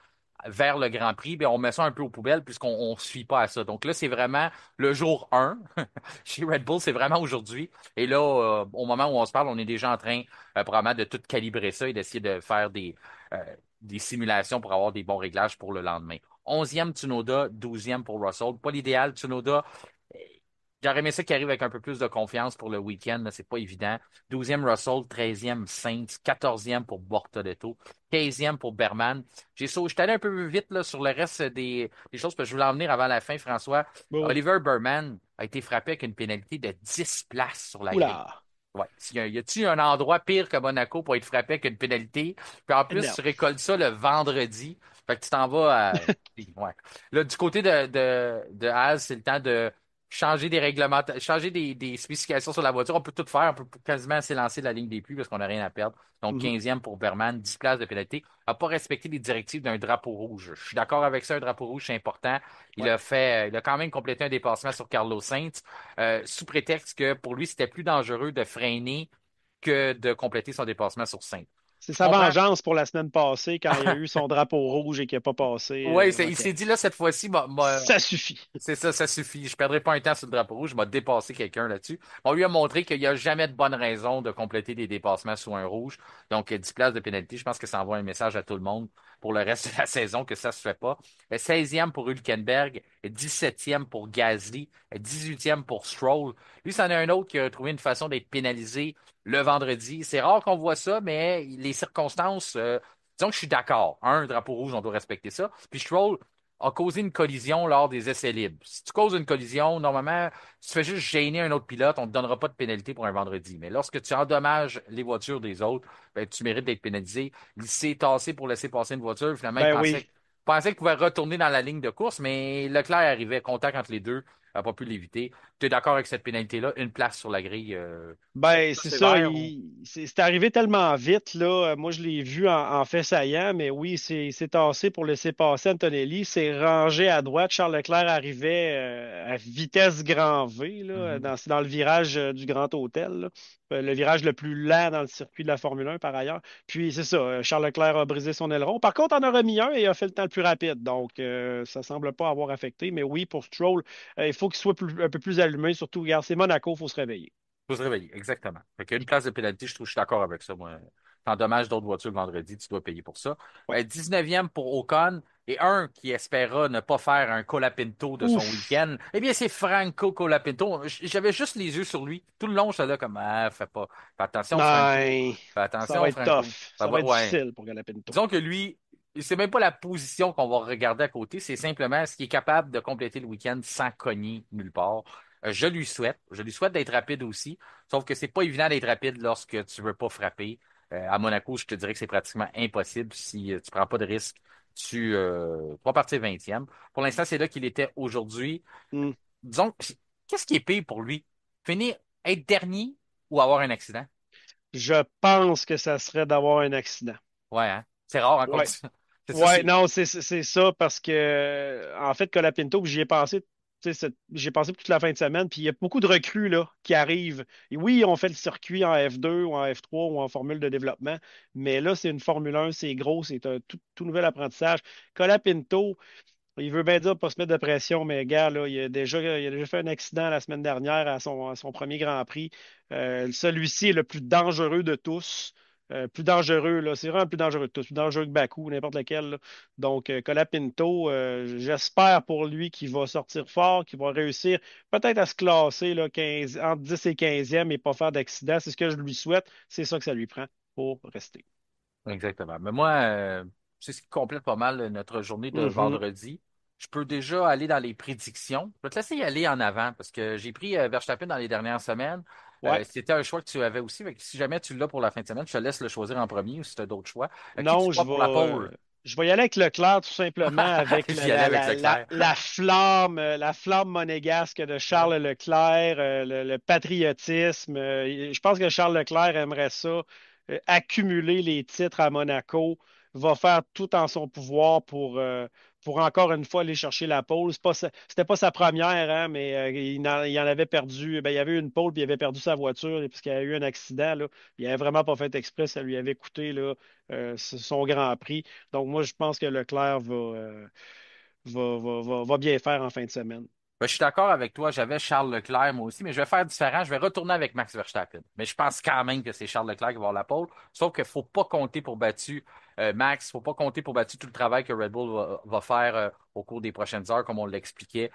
vers le Grand Prix, bien, on met ça un peu aux poubelles puisqu'on ne suit pas à ça. Donc là, c'est vraiment le jour 1. Chez Red Bull, c'est vraiment aujourd'hui. Et là, au moment où on se parle, on est déjà en train probablement de tout calibrer ça et d'essayer de faire des simulations pour avoir des bons réglages pour le lendemain. 11e Tsunoda, 12e pour Russell. Pas l'idéal, Tsunoda. euh, J'aurais aimé ça qui arrive avec un peu plus de confiance pour le week-end, là, c'est pas évident. 12e Russell, 13e Sainz, 14e pour Bortoletto, 15e pour Berman. J'étais allé un peu vite là, sur le reste des choses, parce que je voulais en venir avant la fin, François. Oui, oui. Oliver Berman a été frappé avec une pénalité de 10 places sur la grille. Oula. Ouais. Y a-t-il un endroit pire que Monaco pour être frappé avec une pénalité? Puis en plus, Non. tu récoltes ça le vendredi. Fait que tu t'en vas à. Ouais. Là, du côté de Haas, c'est le temps de changer des règlements, changer des spécifications sur la voiture. On peut tout faire. On peut quasiment s'élancer de la ligne des pluies parce qu'on n'a rien à perdre. Donc, Mhm. 15e pour Berman, 10 places de pénalité. A pas respecté les directives d'un drapeau rouge. Je suis d'accord avec ça, un drapeau rouge, c'est important. Ouais. Il a quand même complété un dépassement sur Carlos Sainz sous prétexte que pour lui, c'était plus dangereux de freiner que de compléter son dépassement sur 5. C'est Je sa comprends. vengeance pour la semaine passée quand il y a eu son drapeau rouge et qu'il n'a pas passé. Oui, il OK. s'est dit là, cette fois-ci, Ça suffit. c'est ça, ça suffit. Je perdrai pas un temps sur le drapeau rouge. Je vais dépasser quelqu'un là-dessus. On lui a montré qu'il n'y a jamais de bonne raison de compléter des dépassements sous un rouge. Donc, 10 places de pénalité. Je pense que ça envoie un message à tout le monde pour le reste de la saison que ça se fait pas. 16e pour Hülkenberg, 17e pour Gasly, 18e pour Stroll. Lui, c'en est un autre qui a trouvé une façon d'être pénalisé le vendredi. C'est rare qu'on voit ça, mais les circonstances, disons que je suis d'accord. Un drapeau rouge, on doit respecter ça. Puis Stroll, a causé une collision lors des essais libres. Si tu causes une collision, normalement, si tu fais juste gêner un autre pilote, on ne te donnera pas de pénalité pour un vendredi. Mais lorsque tu endommages les voitures des autres, ben, tu mérites d'être pénalisé. Il s'est tassé pour laisser passer une voiture. Finalement, il Ben oui. pensait qu'il pouvait retourner dans la ligne de course, mais Leclerc arrivait contact entre les deux. n'a pas pu l'éviter. Tu es d'accord avec cette pénalité-là? Une place sur la grille, Ben, ça, c'est c'est ça. vert ou... C'est arrivé tellement vite, là. Moi, je l'ai vu en fait saillant, mais oui, c'est tassé pour laisser passer Antonelli. C'est rangé à droite. Charles Leclerc arrivait à vitesse grand V, là, Mhm. dans le virage du Grand Hôtel, là. Le virage le plus lent dans le circuit de la Formule 1, par ailleurs. Puis, c'est ça. Charles Leclerc a brisé son aileron. Par contre, en a remis un et a fait le temps le plus rapide. Donc, ça semble pas avoir affecté. Mais oui, pour Stroll, il faut qu'il soit un peu plus allumé. Surtout, regarde, c'est Monaco, il faut se réveiller. Faut se réveiller, exactement. Fait qu'il y a une place de pénalité, je suis d'accord avec ça, moi. T'endommages d'autres voitures le vendredi, tu dois payer pour ça. Ouais. 19e pour Ocon et un qui espéra ne pas faire un Colapinto de son Ouf! week-end. Eh bien, c'est Franco Colapinto. J'avais juste les yeux sur lui. Tout le long, j'étais là comme, ah, fais pas. Fais attention, Franco. Non, Fais ça va attention, être Franco. tough. Ça Ça va va, être ouais. difficile pour Galapinto. Disons que lui, c'est même pas la position qu'on va regarder à côté, c'est simplement ce qu'il est capable de compléter le week-end sans cogner nulle part. Je lui souhaite. Je lui souhaite d'être rapide aussi. Sauf que c'est pas évident d'être rapide lorsque tu veux pas frapper. À Monaco, je te dirais que c'est pratiquement impossible si tu prends pas de risque. Tu vas partir 20e. Pour l'instant, c'est là qu'il était aujourd'hui. Hmm. Disons, qu'est-ce qui est pire pour lui? Finir, être dernier ou avoir un accident? Je pense que ça serait d'avoir un accident. Ouais, hein? C'est rare encore. Ouais. C'est ça, Ouais, c'est. non, c'est ça parce que, en fait, Colapinto, puis j'y ai pensé, tu sais, j'ai pensé toute la fin de semaine, puis il y a beaucoup de recrues là, qui arrivent. Et oui, on fait le circuit en F2 ou en F3 ou en formule de développement, mais là, c'est une Formule 1, c'est gros, c'est un tout nouvel apprentissage. Colapinto, il veut bien dire pas se mettre de pression, mais gars, là, il a déjà fait un accident la semaine dernière à son premier Grand Prix. Celui-ci est le plus dangereux de tous. Plus dangereux, là, c'est vraiment le plus dangereux de tous, plus dangereux que Bakou, n'importe lequel, là. Donc, Colapinto, j'espère pour lui qu'il va sortir fort, qu'il va réussir peut-être à se classer là, 15, entre 10 et 15e et pas faire d'accident. C'est ce que je lui souhaite. C'est ça que ça lui prend pour rester. Exactement. Mais moi, c'est ce qui complète pas mal notre journée de Mhm. vendredi. Je peux déjà aller dans les prédictions. Je vais te laisser y aller en avant parce que j'ai pris Verstappen dans les dernières semaines. Ouais. C'était un choix que tu avais aussi. Fait que si jamais tu l'as pour la fin de semaine, je te laisse le choisir en premier ou si tu as d'autres choix. Qui tu Non, vois pour la pole? je vais y aller avec Leclerc tout simplement, avec J'y allais avec Leclerc. la flamme monégasque de Charles Leclerc, le patriotisme. Je pense que Charles Leclerc aimerait ça, accumuler les titres à Monaco, va faire tout en son pouvoir pour encore une fois aller chercher la pole. C'était pas sa première, hein, mais il en avait perdu. Ben, il y avait eu une pole, puis il avait perdu sa voiture, puisqu'il y a eu un accident, là. Il n'avait vraiment pas fait exprès, ça lui avait coûté là, son Grand Prix. Donc, moi, je pense que Leclerc va bien faire en fin de semaine. Ben, je suis d'accord avec toi. J'avais Charles Leclerc, moi aussi, mais je vais faire différent. Je vais retourner avec Max Verstappen. Mais je pense quand même que c'est Charles Leclerc qui va avoir la pole. Sauf qu'il ne faut pas compter pour battu Max. Il ne faut pas compter pour battu tout le travail que Red Bull va faire au cours des prochaines heures, comme on l'expliquait,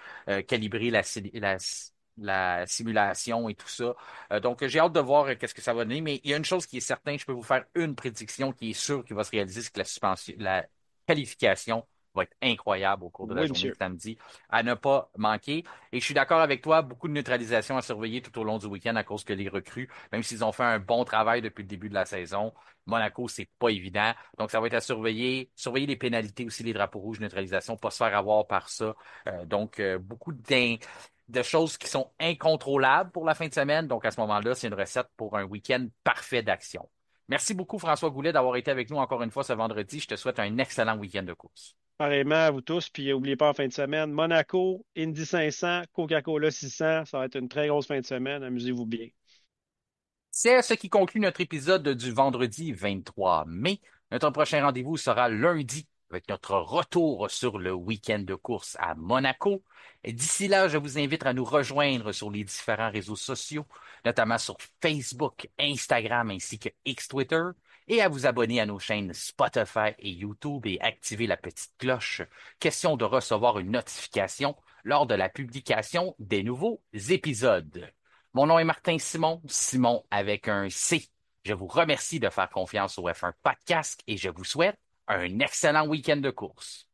calibrer la simulation et tout ça. Donc, j'ai hâte de voir qu'est-ce que ça va donner. Mais il y a une chose qui est certaine, je peux vous faire une prédiction qui est sûre qui va se réaliser, c'est que la qualification va être incroyable au cours de la Oui, journée de monsieur. samedi à ne pas manquer. Et je suis d'accord avec toi, beaucoup de neutralisation à surveiller tout au long du week-end à cause que les recrues, même s'ils ont fait un bon travail depuis le début de la saison, Monaco, c'est pas évident. Donc, ça va être à surveiller. Surveiller les pénalités aussi, les drapeaux rouges, neutralisation, pas se faire avoir par ça. Beaucoup de choses qui sont incontrôlables pour la fin de semaine. Donc, à ce moment-là, c'est une recette pour un week-end parfait d'action. Merci beaucoup, François Goulet, d'avoir été avec nous encore une fois ce vendredi. Je te souhaite un excellent week-end de course. Pareillement à vous tous. Puis, n'oubliez pas en fin de semaine, Monaco, Indy 500, Coca-Cola 600. Ça va être une très grosse fin de semaine. Amusez-vous bien. C'est ce qui conclut notre épisode du vendredi 23 mai. Notre prochain rendez-vous sera lundi avec notre retour sur le week-end de course à Monaco. Et d'ici là, je vous invite à nous rejoindre sur les différents réseaux sociaux, notamment sur Facebook, Instagram ainsi que X Twitter, et à vous abonner à nos chaînes Spotify et YouTube et activer la petite cloche, question de recevoir une notification lors de la publication des nouveaux épisodes. Mon nom est Martin Simon, Simon avec un C. Je vous remercie de faire confiance au F1 Podcast et je vous souhaite un excellent week-end de course.